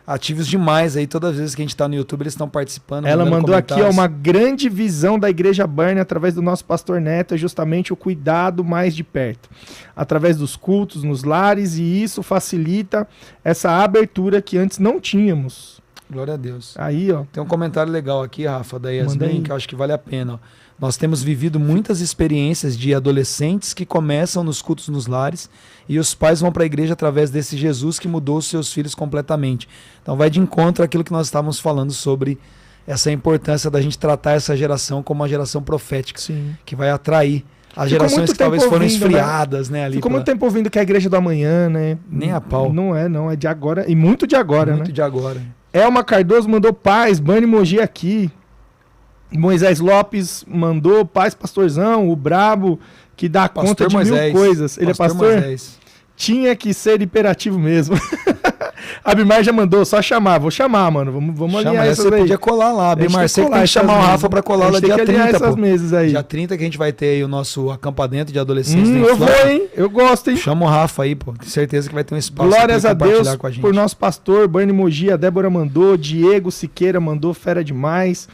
ativos demais aí, todas as vezes que a gente está no YouTube, eles estão participando. Ela mandou aqui, ó, uma grande visão da Igreja Burn através do nosso pastor Neto, é justamente o cuidado mais de perto, através dos cultos nos lares, e isso facilita essa abertura que antes não tínhamos. Glória a Deus. Aí, ó. Tem um comentário legal aqui, Rafa, da Yasmin, que eu acho que vale a pena, ó. Nós temos vivido muitas experiências de adolescentes que começam nos cultos nos lares e os pais vão para a igreja através desse Jesus que mudou os seus filhos completamente. Então vai de encontro àquilo que nós estávamos falando sobre essa importância da gente tratar essa geração como uma geração profética, sim, que vai atrair as gerações que talvez foram esfriadas, né? Ali ficou muito tempo ouvindo que é a igreja do amanhã, né? Nem a pau. Não é de agora, e muito de agora, muito de agora. Elma Cardoso mandou: paz, Bani Mogi aqui. Moisés Lopes mandou: paz, pastorzão, o brabo que dá pastor conta de Moisés, 1000 coisas. Ele pastor é pastor? Moisés. Tinha que ser hiperativo mesmo. A Abimar já mandou, só chamar. Vou chamar, mano. Vamos alinhar essas você aí. Podia colar lá, Abimar. Você tem que chamar o Rafa pra colar lá dia 30, essas mesas aí. Dia 30 que a gente vai ter aí o nosso acampamento de adolescentes. Eu vou, hein? Eu gosto, hein? Chama o Rafa aí, pô. Tenho certeza que vai ter um espaço. Glórias a Deus por nosso pastor, Bernie Mogi. A Débora mandou, Diego Siqueira mandou, fera demais.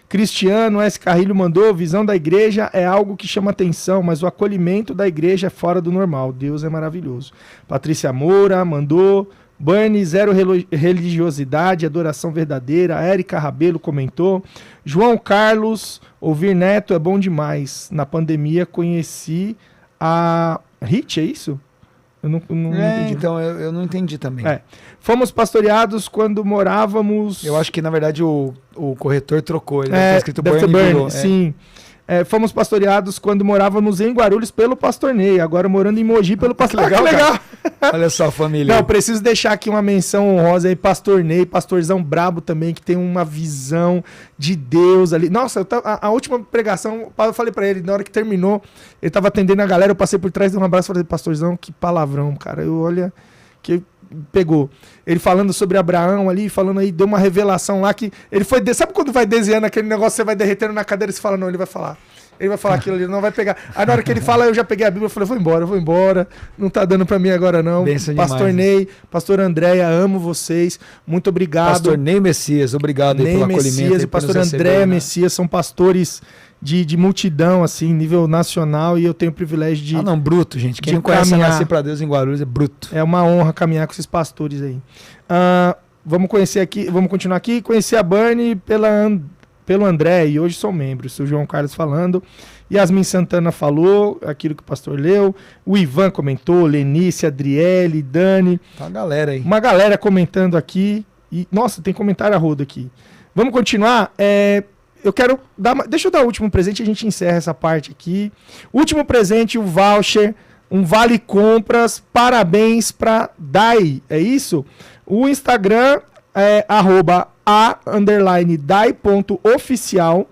Cristiano S. Carrilho mandou: visão da igreja é algo que chama atenção, mas o acolhimento da igreja é fora do normal. Deus é maravilhoso. Patrícia Moura mandou: Bernie, zero religiosidade, adoração verdadeira. A Érica Rabelo comentou. João Carlos: ouvir Neto é bom demais. Na pandemia conheci a Hit, é isso? Eu não entendi. Então, eu não entendi também. Fomos pastoreados quando morávamos... Eu acho que, na verdade, o corretor trocou. Ele deve ter escrito Burn. Sim. Fomos pastoreados quando morávamos em Guarulhos pelo pastor Ney. Agora morando em Mogi pelo pastor... legal, legal. Olha só, família. Não, preciso deixar aqui uma menção honrosa aí. Pastor Ney, pastorzão brabo também, que tem uma visão de Deus ali. Nossa, a última pregação, eu falei pra ele, na hora que terminou, ele tava atendendo a galera, eu passei por trás, dei um abraço e falei: pastorzão, que palavrão, cara. Olha, que pegou. Ele falando sobre Abraão ali, falando aí, deu uma revelação lá que ele foi... Sabe quando vai desenhando aquele negócio, você vai derretendo na cadeira e você fala: não, ele vai falar. Ele vai falar aquilo ali, não vai pegar. Aí na hora que ele fala, eu já peguei a Bíblia e falei: vou embora. Não tá dando pra mim agora não. Benção pastor demais, Ney, pastor Andréia, amo vocês. Muito obrigado. Pastor Ney Messias, obrigado aí pelo acolhimento. E pastor André Messias são pastores de multidão, assim, nível nacional, e eu tenho o privilégio de... não, bruto, gente. Quem não conhece Nascer pra Deus em Guarulhos é bruto. É uma honra caminhar com esses pastores aí. vamos continuar aqui, conhecer a Burnie pelo André, e hoje sou membro. O João Carlos falando. Yasmin Santana falou, aquilo que o pastor leu. O Ivan comentou, Lenice, Adriele, Dani. Tá uma galera aí. Uma galera comentando aqui. E, nossa, tem comentário a rodo aqui. Vamos continuar? Eu quero dar... Deixa eu dar o último presente e a gente encerra essa parte aqui. Último presente, o voucher, um vale compras. Parabéns para Dai, é isso? O Instagram é @a_dai.oficial.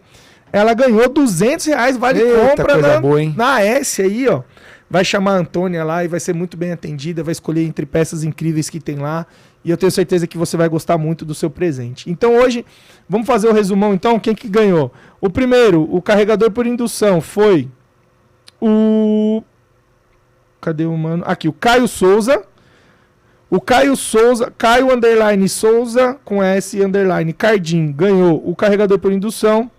Ela ganhou R$200 vale compra na S aí, ó. Vai chamar a Antônia lá e vai ser muito bem atendida, vai escolher entre peças incríveis que tem lá. E eu tenho certeza que você vai gostar muito do seu presente. Então hoje, vamos fazer o resumão então, quem que ganhou? O primeiro, o carregador por indução, foi o... Cadê o mano? Aqui, o Caio Souza. O Caio Souza, Caio_Souza, com S_ ganhou o carregador por indução.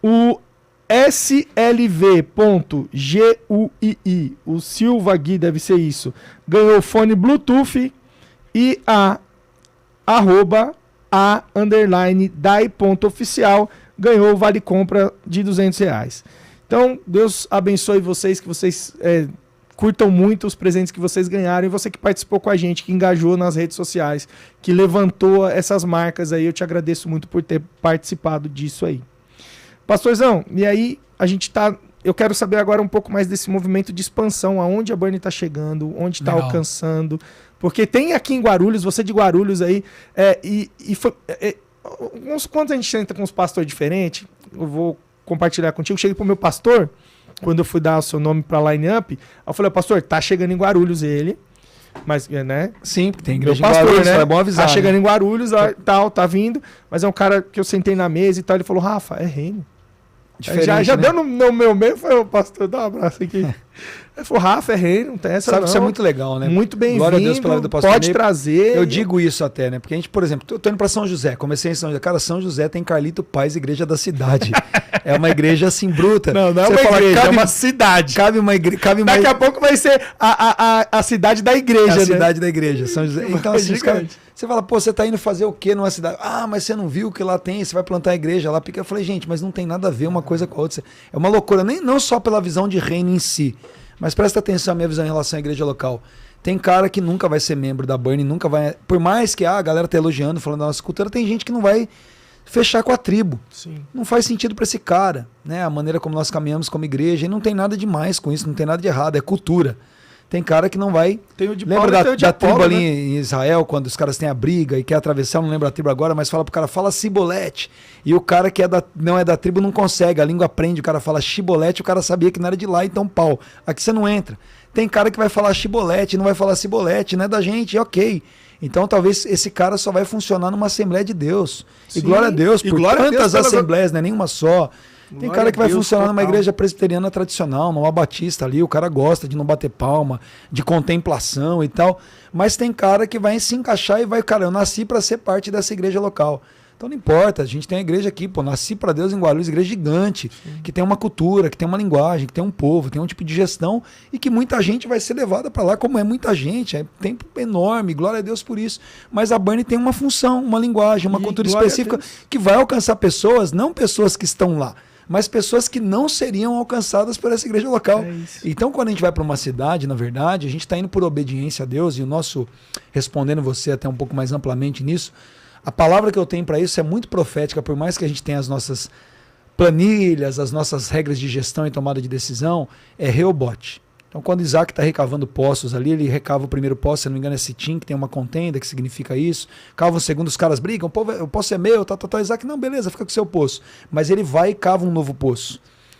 O SLV.GUII, o Silva Gui, deve ser isso, ganhou fone Bluetooth. E a @a_dai.oficial ganhou o vale compra de R$200. Então, Deus abençoe vocês, que vocês curtam muito os presentes que vocês ganharam, e você que participou com a gente, que engajou nas redes sociais, que levantou essas marcas aí, eu te agradeço muito por ter participado disso aí. Pastorzão, e aí eu quero saber agora um pouco mais desse movimento de expansão, aonde a Burnie está chegando, onde está alcançando, porque tem aqui em Guarulhos, você de Guarulhos aí, quando a gente senta com uns pastores diferentes, eu vou compartilhar contigo, cheguei pro meu pastor, quando eu fui dar o seu nome para Line Up, eu falei, pastor, tá chegando em Guarulhos ele, mas, né? Sim, tem igreja meu pastor, em Guarulhos, né? é bom avisar. Tá chegando em Guarulhos, tá vindo, mas é um cara que eu sentei na mesa e tal, ele falou, Rafa, é reino. Já deu no meu meio, foi o pastor, dá um abraço aqui. Ele falou, Rafa, é reino, não tem essa. Sabe, não. isso é muito legal, né? Muito bem-vindo. Glória a Deus pela vida do pastor. Pode trazer. Eu digo isso até, né? Porque a gente, por exemplo, tô indo para São José, comecei em São José. Cara, São José tem Carlito Paz, igreja da cidade. É uma igreja assim, bruta. Não é uma igreja, é uma cidade. Cabe uma igreja. Daqui a pouco vai ser a cidade da igreja, né? A cidade da igreja. São José. Então, assim, os caras... Você fala, pô, você tá indo fazer o quê numa cidade? Ah, mas você não viu que lá tem, você vai plantar a igreja lá. Eu falei, gente, mas não tem nada a ver uma coisa com a outra. É uma loucura, não só pela visão de reino em si, mas presta atenção à minha visão em relação à igreja local. Tem cara que nunca vai ser membro da Burnie, nunca vai... Por mais que a galera tá elogiando, falando da nossa cultura, tem gente que não vai fechar com a tribo. Sim. Não faz sentido para esse cara, né? A maneira como nós caminhamos como igreja, e não tem nada demais com isso, não tem nada de errado, é cultura. Tem cara que não vai... Tem o de lembra Paulo, da tribo ali, né? em Israel, quando os caras têm a briga e quer atravessar, não lembro a tribo agora, mas fala pro cara, fala cibolete. E o cara que não é da tribo não consegue, a língua aprende, o cara fala chibolete, o cara sabia que não era de lá, então pau. Aqui você não entra. Tem cara que vai falar chibolete, não vai falar cibolete, não é da gente, ok. Então talvez esse cara só vai funcionar numa Assembleia de Deus. Sim. E glória a Deus, por quantas assembleias, não é nenhuma só. Tem cara que vai funcionar numa igreja presbiteriana tradicional, numa batista ali, o cara gosta de não bater palma, de contemplação e tal, mas tem cara que vai se encaixar e vai, cara, eu nasci para ser parte dessa igreja local. Então não importa, a gente tem a igreja aqui, pô, nasci para Deus em Guarulhos, igreja gigante, sim, que tem uma cultura, que tem uma linguagem, que tem um povo, tem um tipo de gestão e que muita gente vai ser levada para lá, como é muita gente, é tempo enorme, glória a Deus por isso. Mas a Burnie tem uma função, uma linguagem, uma cultura específica que vai alcançar pessoas, não pessoas que estão lá, mas pessoas que não seriam alcançadas por essa igreja local. Então, quando a gente vai para uma cidade, na verdade, a gente está indo por obediência a Deus, e o nosso, respondendo você até um pouco mais amplamente nisso, a palavra que eu tenho para isso é muito profética, por mais que a gente tenha as nossas planilhas, as nossas regras de gestão e tomada de decisão, é Reobote. Então, quando Isaac está recavando poços ali, ele recava o primeiro poço, se não me engano é Sitim, que tem uma contenda, que significa isso. Cava o segundo, os caras brigam, o poço é meu, Isaac, não, beleza, fica com o seu poço. Mas ele vai e cava um novo poço.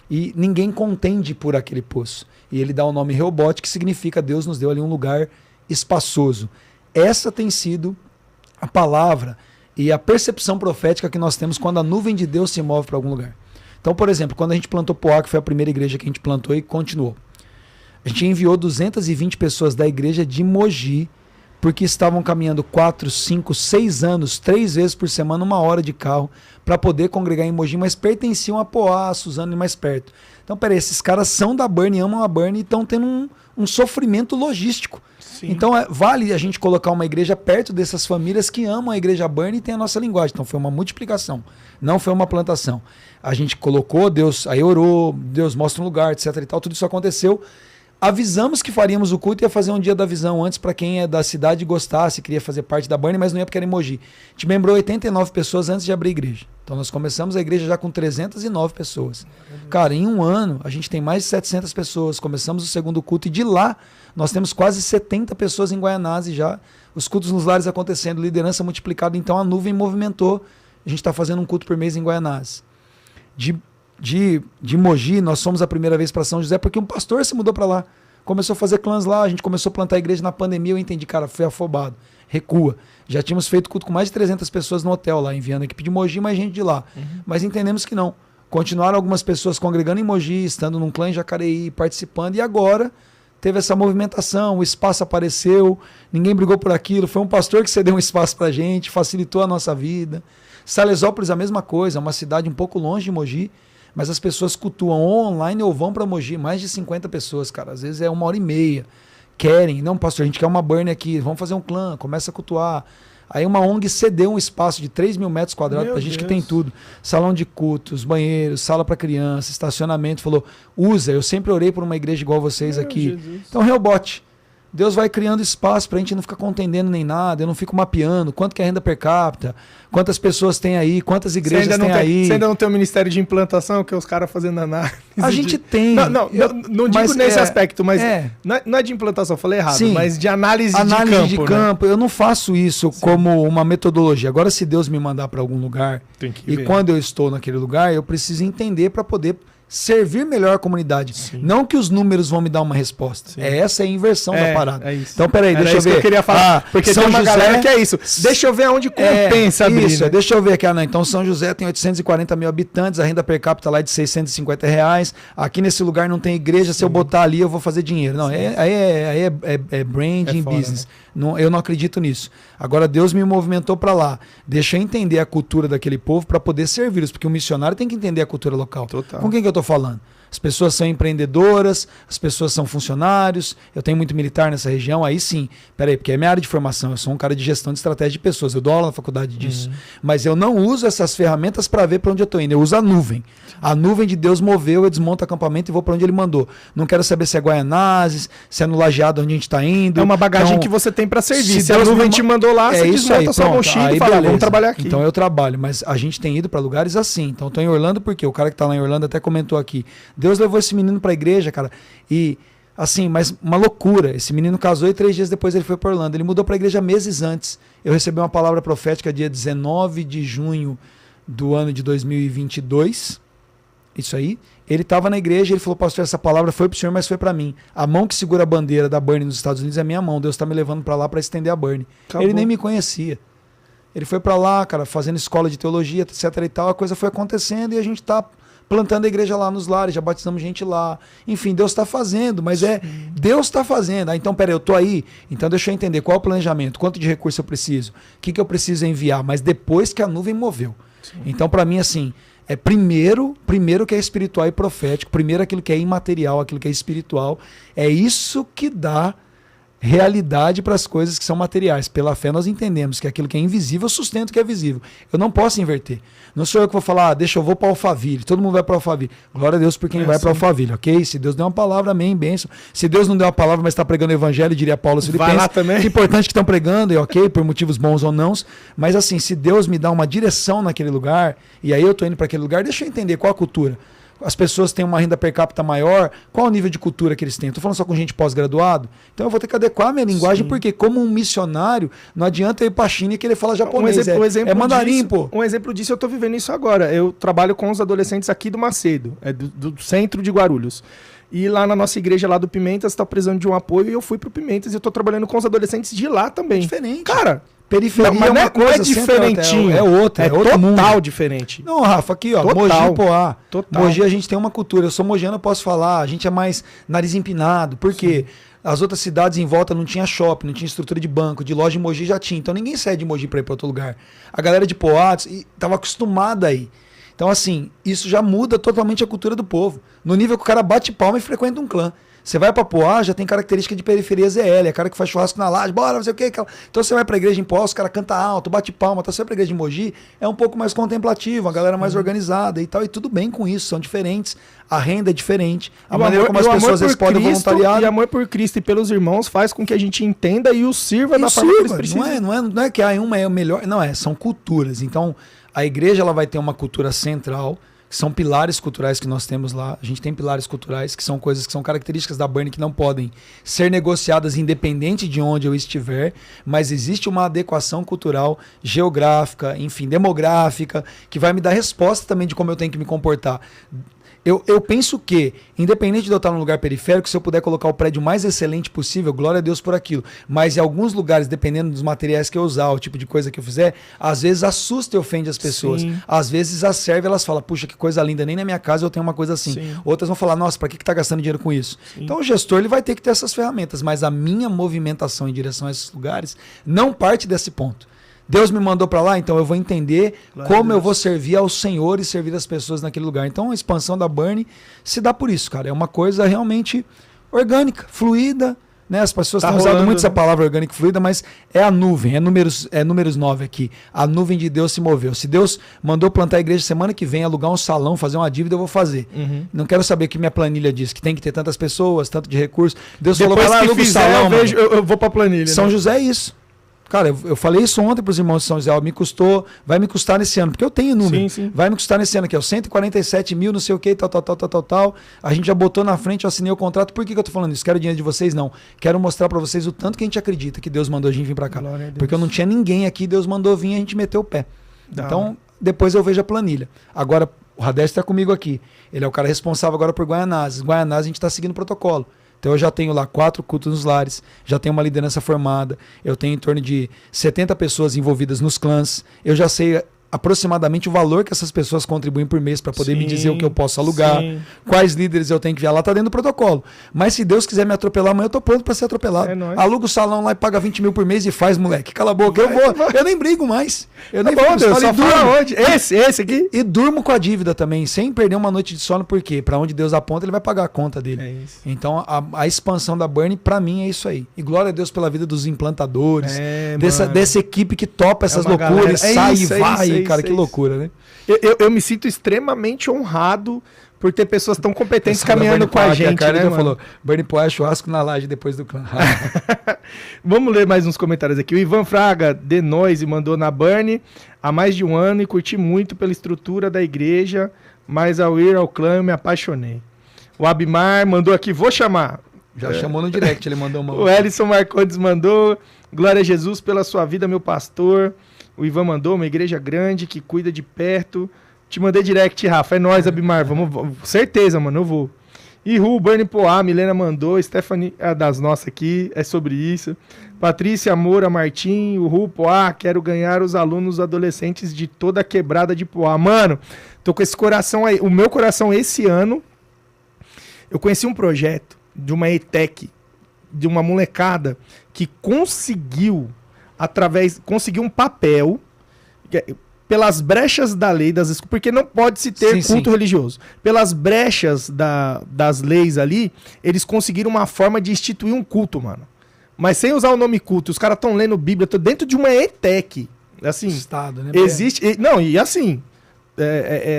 E ninguém contende por aquele poço. E ele dá o nome Reobote, que significa Deus nos deu ali um lugar espaçoso. Essa tem sido a palavra e a percepção profética que nós temos quando a nuvem de Deus se move para algum lugar. Então, por exemplo, quando a gente plantou Poá, que foi a primeira igreja que a gente plantou e continuou, a gente enviou 220 pessoas da igreja de Mogi, porque estavam caminhando 4, 5, 6 anos, 3 vezes por semana, 1 hora de carro, para poder congregar em Mogi, mas pertenciam a Poá, a Suzano e mais perto. Então, peraí, esses caras são da Burnie, amam a Burnie e estão tendo um sofrimento logístico. Sim. Então vale a gente colocar uma igreja perto dessas famílias que amam a igreja Burn e tem a nossa linguagem. Então foi uma multiplicação, não foi uma plantação. A gente colocou, Deus aí orou, Deus mostra um lugar, etc e tal, tudo isso aconteceu. Avisamos que faríamos o culto e ia fazer um dia da visão antes para quem é da cidade e gostasse, queria fazer parte da Burn, mas não ia porque era em Mogi. A gente membrou 89 pessoas antes de abrir a igreja. Então nós começamos a igreja já com 309 pessoas. Cara, em um ano a gente tem mais de 700 pessoas. Começamos o segundo culto e de lá nós temos quase 70 pessoas em Guaianazes já. Os cultos nos lares acontecendo, liderança multiplicada. Então a nuvem movimentou. A gente está fazendo um culto por mês em Guaianazes. De Mogi, nós fomos a primeira vez para São José porque um pastor se mudou para lá. Começou a fazer clãs lá, a gente começou a plantar a igreja na pandemia, eu entendi, cara, foi afobado. Recua. Já tínhamos feito culto com mais de 300 pessoas no hotel lá, enviando a equipe de Mogi, mais gente de lá. Mas entendemos que não. Continuaram algumas pessoas congregando em Mogi, estando num clã em Jacareí, participando, e agora teve essa movimentação, o espaço apareceu, ninguém brigou por aquilo, foi um pastor que cedeu um espaço pra gente, facilitou a nossa vida. Salesópolis a mesma coisa, uma cidade um pouco longe de Mogi, mas as pessoas cultuam online ou vão para Mogi, mais de 50 pessoas, cara, às vezes é 1h30, querem, não pastor, a gente quer uma burn aqui, vamos fazer um clã, começa a cultuar. Aí uma ONG cedeu um espaço de 3 mil metros quadrados pra gente que tem tudo, salão de cultos, banheiros, sala para criança, estacionamento, falou, usa, eu sempre orei por uma igreja igual vocês aqui. Jesus. Então, Rehobote, Deus vai criando espaço pra gente não ficar contendendo nem nada, eu não fico mapeando quanto que é a renda per capita, quantas pessoas tem aí, quantas igrejas tem aí. Você ainda não tem o ministério de implantação, que é os caras fazendo análise? A gente tem. Não digo nesse aspecto, mas não é de implantação, falei errado, sim, mas de análise de campo. Né? Eu não faço isso como uma metodologia. Agora, se Deus me mandar para algum lugar, e quando eu estou naquele lugar, eu preciso entender para poder servir melhor a comunidade. Sim. Não que os números vão me dar uma resposta. Sim. Essa é a inversão da parada. Então, peraí, deixa eu ver. Que eu queria falar. Porque São tem uma José, galera que é isso. Deixa eu ver aonde compensa abrir. Isso, né? Deixa eu ver aqui. Então, São José tem 840 mil habitantes, a renda per capita lá é de R$650. Aqui nesse lugar não tem igreja, se eu botar ali eu vou fazer dinheiro. Não, aí é branding, business. Né? Não, eu não acredito nisso. Agora, Deus me movimentou para lá. Deixa eu entender a cultura daquele povo para poder servi-los, porque o missionário tem que entender a cultura local. Total. Com quem que eu estou falando? As pessoas são empreendedoras, as pessoas são funcionários, eu tenho muito militar nessa região, aí sim, peraí, porque é minha área de formação, eu sou um cara de gestão de estratégia de pessoas, eu dou aula na faculdade disso, mas eu não uso essas ferramentas para ver para onde eu estou indo, eu uso a nuvem. A nuvem de Deus moveu, eu desmonto o acampamento e vou para onde ele mandou. Não quero saber se é Guaianazes, se é no Lajeado onde a gente está indo. É uma bagagem que você tem para servir. Se a nuvem te mandou lá, você desmonta a sua mochila e fala, vamos trabalhar aqui. Então eu trabalho, mas a gente tem ido para lugares assim. Então eu estou em Orlando porque o cara que está lá em Orlando até comentou aqui. Deus levou esse menino para a igreja, cara, e assim, mas uma loucura. Esse menino casou e 3 dias depois ele foi para Orlando. Ele mudou para a igreja meses antes. Eu recebi uma palavra profética dia 19 de junho do ano de 2022. Isso aí. Ele estava na igreja, ele falou, pastor, essa palavra foi para o senhor, mas foi para mim. A mão que segura a bandeira da Burn nos Estados Unidos é a minha mão. Deus está me levando para lá para estender a Burn. Acabou. Ele nem me conhecia. Ele foi para lá, cara, fazendo escola de teologia, etc e tal. A coisa foi acontecendo e a gente está plantando a igreja lá nos lares, já batizamos gente lá. Enfim, Deus está fazendo, mas Deus está fazendo. Ah, então, peraí, eu tô aí. Então deixa eu entender qual é o planejamento, quanto de recurso eu preciso, o que eu preciso enviar, mas depois que a nuvem moveu. Sim. Então, para mim, assim, é primeiro que é espiritual e profético, primeiro aquilo que é imaterial, aquilo que é espiritual. É isso que dá realidade para as coisas que são materiais. Pela fé nós entendemos que aquilo que é invisível sustenta o que é visível. Eu não posso inverter. Não sou eu que vou falar, deixa eu vou para Alphaville. Todo mundo vai para Alphaville. Glória a Deus por quem vai para Alphaville, ok? Se Deus deu uma palavra, amém, bênção. Se Deus não deu uma palavra, mas está pregando o evangelho, diria Paulo aos Filipenses. Vai lá também. É importante que estão pregando, e ok, por motivos bons ou não. Mas assim, se Deus me dá uma direção naquele lugar, e aí eu estou indo para aquele lugar, deixa eu entender qual a cultura. As pessoas têm uma renda per capita maior, qual o nível de cultura que eles têm? Estou falando só com gente pós-graduado? Então eu vou ter que adequar a minha linguagem, sim, porque como um missionário, não adianta eu ir para a China e querer falar japonês. É mandarim, pô. Um exemplo disso, eu estou vivendo isso agora. Eu trabalho com os adolescentes aqui do Macedo, do centro de Guarulhos. E lá na nossa igreja lá do Pimentas está precisando de um apoio e eu fui pro Pimentas e eu estou trabalhando com os adolescentes de lá também. É diferente. Cara, periferia não, é uma coisa, não é diferentinho. É outro total mundo. Diferente. Não, Rafa, aqui, ó, total. Mogi, Poá. Total. Mogi a gente tem uma cultura. Eu sou mogiano, eu posso falar. A gente é mais nariz empinado. Por quê? As outras cidades em volta não tinha shopping, não tinha estrutura de banco, de loja em Mogi já tinha. Então ninguém sai de Mogi para ir para outro lugar. A galera de Poá estava acostumada aí. Então, assim, isso já muda totalmente a cultura do povo. No nível que o cara bate palma e frequenta um clã. Você vai pra Poá, já tem característica de periferia ZL, é cara que faz churrasco na laje, bora, não sei o que. Então você vai pra igreja em Poá, os caras cantam alto, bate palma. Então você vai pra igreja de Mogi, é um pouco mais contemplativo, a galera mais organizada e tal, e tudo bem com isso, são diferentes, a renda é diferente, a maneira como as pessoas respondem ao voluntariado. E amor por Cristo e pelos irmãos faz com que a gente entenda e o sirva da forma que eles precisam. Não é que uma é o melhor, não, são culturas. Então, a igreja ela vai ter uma cultura central, que são pilares culturais que nós temos lá. A gente tem pilares culturais, que são coisas que são características da Burn que não podem ser negociadas independente de onde eu estiver, mas existe uma adequação cultural, geográfica, enfim, demográfica, que vai me dar resposta também de como eu tenho que me comportar. Eu penso que, independente de eu estar num lugar periférico, se eu puder colocar o prédio mais excelente possível, glória a Deus por aquilo. Mas em alguns lugares, dependendo dos materiais que eu usar, o tipo de coisa que eu fizer, às vezes assusta e ofende as pessoas. Sim. Às vezes a serve, elas falam, puxa, que coisa linda, nem na minha casa eu tenho uma coisa assim. Sim. Outras vão falar, nossa, para que tá gastando dinheiro com isso? Sim. Então o gestor ele vai ter que ter essas ferramentas, mas a minha movimentação em direção a esses lugares não parte desse ponto. Deus me mandou para lá, então eu vou entender como eu vou servir ao Senhor e servir as pessoas naquele lugar. Então a expansão da Burn se dá por isso, cara. É uma coisa realmente orgânica, fluida, né? As pessoas têm usado muito essa palavra orgânica e fluida, mas é a nuvem, é números 9 aqui. A nuvem de Deus se moveu. Se Deus mandou plantar a igreja semana que vem, alugar um salão, fazer uma dívida, eu vou fazer. Uhum. Não quero saber o que minha planilha diz, que tem que ter tantas pessoas, tanto de recursos. Deus depois falou, vai lá, aluga o salão. Eu vou para a planilha. São José é isso. Cara, eu falei isso ontem para os irmãos de São José, vai me custar nesse ano, porque eu tenho número. Sim, sim. Vai me custar nesse ano aqui, 147 mil, não sei o que, tal. A gente já botou na frente, eu assinei o contrato. Por que eu tô falando isso? Quero dinheiro de vocês? Não. Quero mostrar para vocês o tanto que a gente acredita que Deus mandou a gente vir para cá. Porque eu não tinha ninguém aqui, Deus mandou vir e a gente meteu o pé. Então, depois eu vejo a planilha. Agora, o Radeste está comigo aqui. Ele é o cara responsável agora por Guaianazes. Guaianazes a gente está seguindo o protocolo. Então eu já tenho lá 4 cultos nos lares, já tenho uma liderança formada, eu tenho em torno de 70 pessoas envolvidas nos clãs, eu já sei aproximadamente o valor que essas pessoas contribuem por mês para poder me dizer o que eu posso alugar, quais líderes eu tenho que enviar lá, tá dentro do protocolo. Mas se Deus quiser me atropelar amanhã, eu tô pronto para ser atropelado. Aluga o salão lá e paga 20 mil por mês e faz, moleque. Cala a boca, eu nem brigo mais. Eu nem brigo, Deus, só fala onde? Esse aqui? E durmo com a dívida também, sem perder uma noite de sono, porque para onde Deus aponta, ele vai pagar a conta dele. É isso. Então a expansão da Burn, para mim, é isso aí. E glória a Deus pela vida dos implantadores, dessa equipe que topa essas loucuras, sai e vai. Cara, que loucura, né? Eu me sinto extremamente honrado por ter pessoas tão competentes caminhando com a gente, né, já falou, Burn Poá, churrasco na laje depois do clã. Vamos ler mais uns comentários aqui. O Ivan Fraga, de Noise, mandou na Burn há mais de um ano e curti muito pela estrutura da igreja, mas ao ir ao clã eu me apaixonei. O Abimar mandou aqui, vou chamar. Já chamou no direct, ele mandou uma. O Ellison Marcondes mandou, glória a Jesus pela sua vida, meu pastor. O Ivan mandou, uma igreja grande que cuida de perto. Te mandei direct, Rafa. É nóis, Abimar. Vamos, certeza, mano, eu vou. E Ru, Burn Poá, Milena mandou. Stephanie, das nossas aqui, é sobre isso. Patrícia Moura Martim, o Ru Poá, quero ganhar os alunos adolescentes de toda a quebrada de Poá. Mano, tô com esse coração aí. O meu coração esse ano, eu conheci um projeto de uma ETEC, de uma molecada que conseguiu um papel pelas brechas da lei das escolas, porque não pode se ter culto religioso. Pelas brechas das leis ali, eles conseguiram uma forma de instituir um culto, mano. Mas sem usar o nome culto. Os caras estão lendo Bíblia, tô dentro de uma ETEC. Assim, Estado, né? Existe. Não, e assim,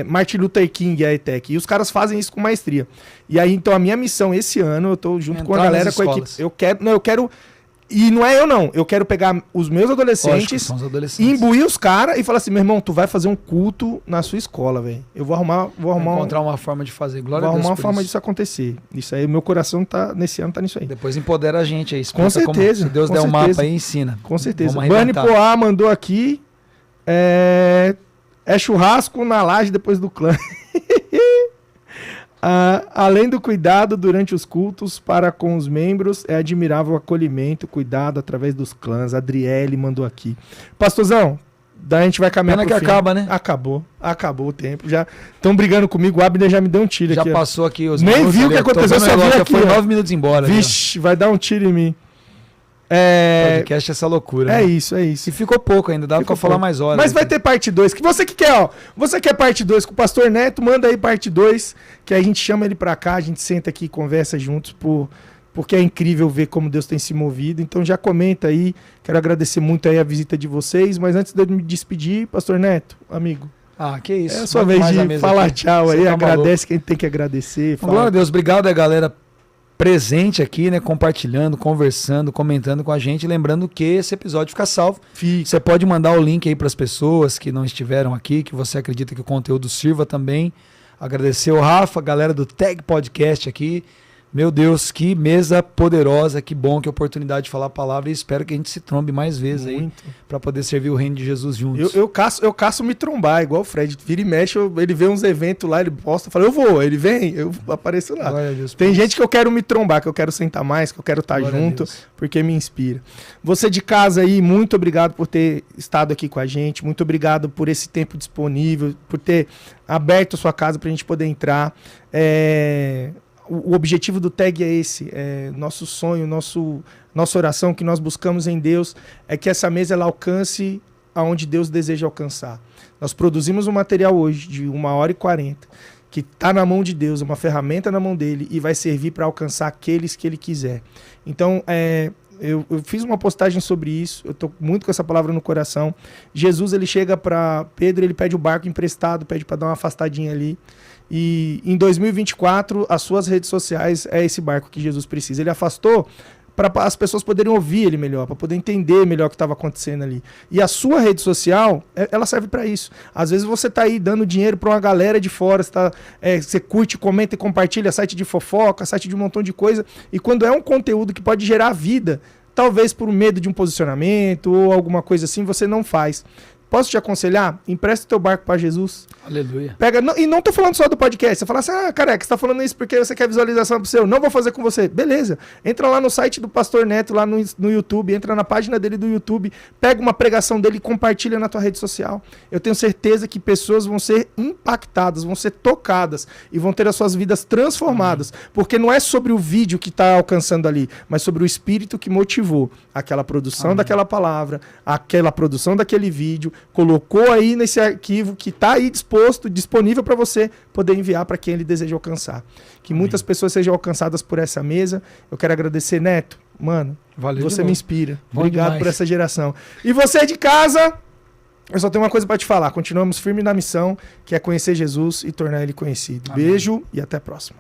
Martin Luther King, a ETEC. E os caras fazem isso com maestria. E aí, então, a minha missão esse ano, eu tô junto com a galera, com a equipe. Eu quero. E não é eu, não. Eu quero pegar os meus adolescentes, e imbuir os caras e falar assim, meu irmão, tu vai fazer um culto na sua escola, velho. Eu vou encontrar uma forma de fazer. Glória a Deus. Vou arrumar uma forma disso acontecer. Isso aí, meu coração nesse ano tá nisso aí. Depois empodera a gente aí. Com certeza. Se Deus der um mapa aí, ensina. Com certeza. Burn Poá mandou aqui. É churrasco na laje depois do clã. Além do cuidado durante os cultos para com os membros, é admirável o acolhimento, cuidado através dos clãs. Adriele mandou aqui. Pastorzão, daí a gente vai caminhar pro fim. Acaba, né? Acabou o tempo. Já estão brigando comigo, o Abner já me deu um tiro já aqui. Já passou aqui os nem viu o que aconteceu, só viu aqui. Foi 9 minutos embora. Vixe, vai dar um tiro em mim. Podcast é essa loucura. É né? isso, é isso. E ficou pouco ainda, dá pra falar mais horas. Mas vai ter parte 2. Que você que quer, ó. Você quer parte 2 com o Pastor Neto, manda aí parte 2, que a gente chama ele pra cá, a gente senta aqui e conversa juntos, porque é incrível ver como Deus tem se movido. Então já comenta aí. Quero agradecer muito aí a visita de vocês. Mas antes de eu me despedir, Pastor Neto, amigo. Que isso. É a sua vez de falar tchau aí. Agradece quem tem que agradecer. Glória a Deus. Obrigado a galera presente aqui, né? Compartilhando, conversando, comentando com a gente. Lembrando que esse episódio fica salvo. Você pode mandar o link aí para as pessoas que não estiveram aqui, que você acredita que o conteúdo sirva também. Agradecer o Rafa, a galera do Tag Podcast aqui. Meu Deus, que mesa poderosa, que bom, que oportunidade de falar a palavra, e espero que a gente se trombe mais vezes aí para poder servir o reino de Jesus juntos. Eu caço me trombar, igual o Fred. Vira e mexe, ele vê uns eventos lá, ele posta, fala, eu vou, ele vem, eu apareço lá. Deus, tem gente que eu quero me trombar, que eu quero sentar mais, que eu quero estar junto, porque me inspira. Você de casa aí, muito obrigado por ter estado aqui com a gente, muito obrigado por esse tempo disponível, por ter aberto a sua casa para a gente poder entrar. O objetivo do Tag é esse, nosso sonho, nossa oração que nós buscamos em Deus é que essa mesa ela alcance aonde Deus deseja alcançar. Nós produzimos um material hoje de 1h40, que está na mão de Deus, uma ferramenta na mão dele e vai servir para alcançar aqueles que ele quiser. Então, eu fiz uma postagem sobre isso, eu estou muito com essa palavra no coração. Jesus ele chega para Pedro, ele pede o barco emprestado, pede para dar uma afastadinha ali. E em 2024, as suas redes sociais é esse barco que Jesus precisa. Ele afastou para as pessoas poderem ouvir ele melhor, para poder entender melhor o que estava acontecendo ali. E a sua rede social, ela serve para isso. Às vezes você está aí dando dinheiro para uma galera de fora, você curte, comenta e compartilha site de fofoca, site de um montão de coisa. E quando é um conteúdo que pode gerar vida, talvez por medo de um posicionamento ou alguma coisa assim, você não faz. Posso te aconselhar? Empresta o teu barco para Jesus. Aleluia. E não tô falando só do podcast. Você fala assim, careca, você tá falando isso porque você quer visualização pro seu. Não vou fazer com você. Beleza. Entra lá no site do Pastor Neto, lá no YouTube. Entra na página dele do YouTube. Pega uma pregação dele e compartilha na tua rede social. Eu tenho certeza que pessoas vão ser impactadas, vão ser tocadas e vão ter as suas vidas transformadas. Porque não é sobre o vídeo que tá alcançando ali, mas sobre o espírito que motivou aquela produção daquela palavra, aquela produção daquele vídeo, colocou aí nesse arquivo que está aí disponível para você poder enviar para quem ele deseja alcançar. Que muitas pessoas sejam alcançadas por essa mesa. Eu quero agradecer, Neto. Mano, valeu, você me inspira. Obrigado por essa geração. E você de casa, eu só tenho uma coisa para te falar. Continuamos firmes na missão, que é conhecer Jesus e tornar ele conhecido. Amém. Beijo e até a próxima.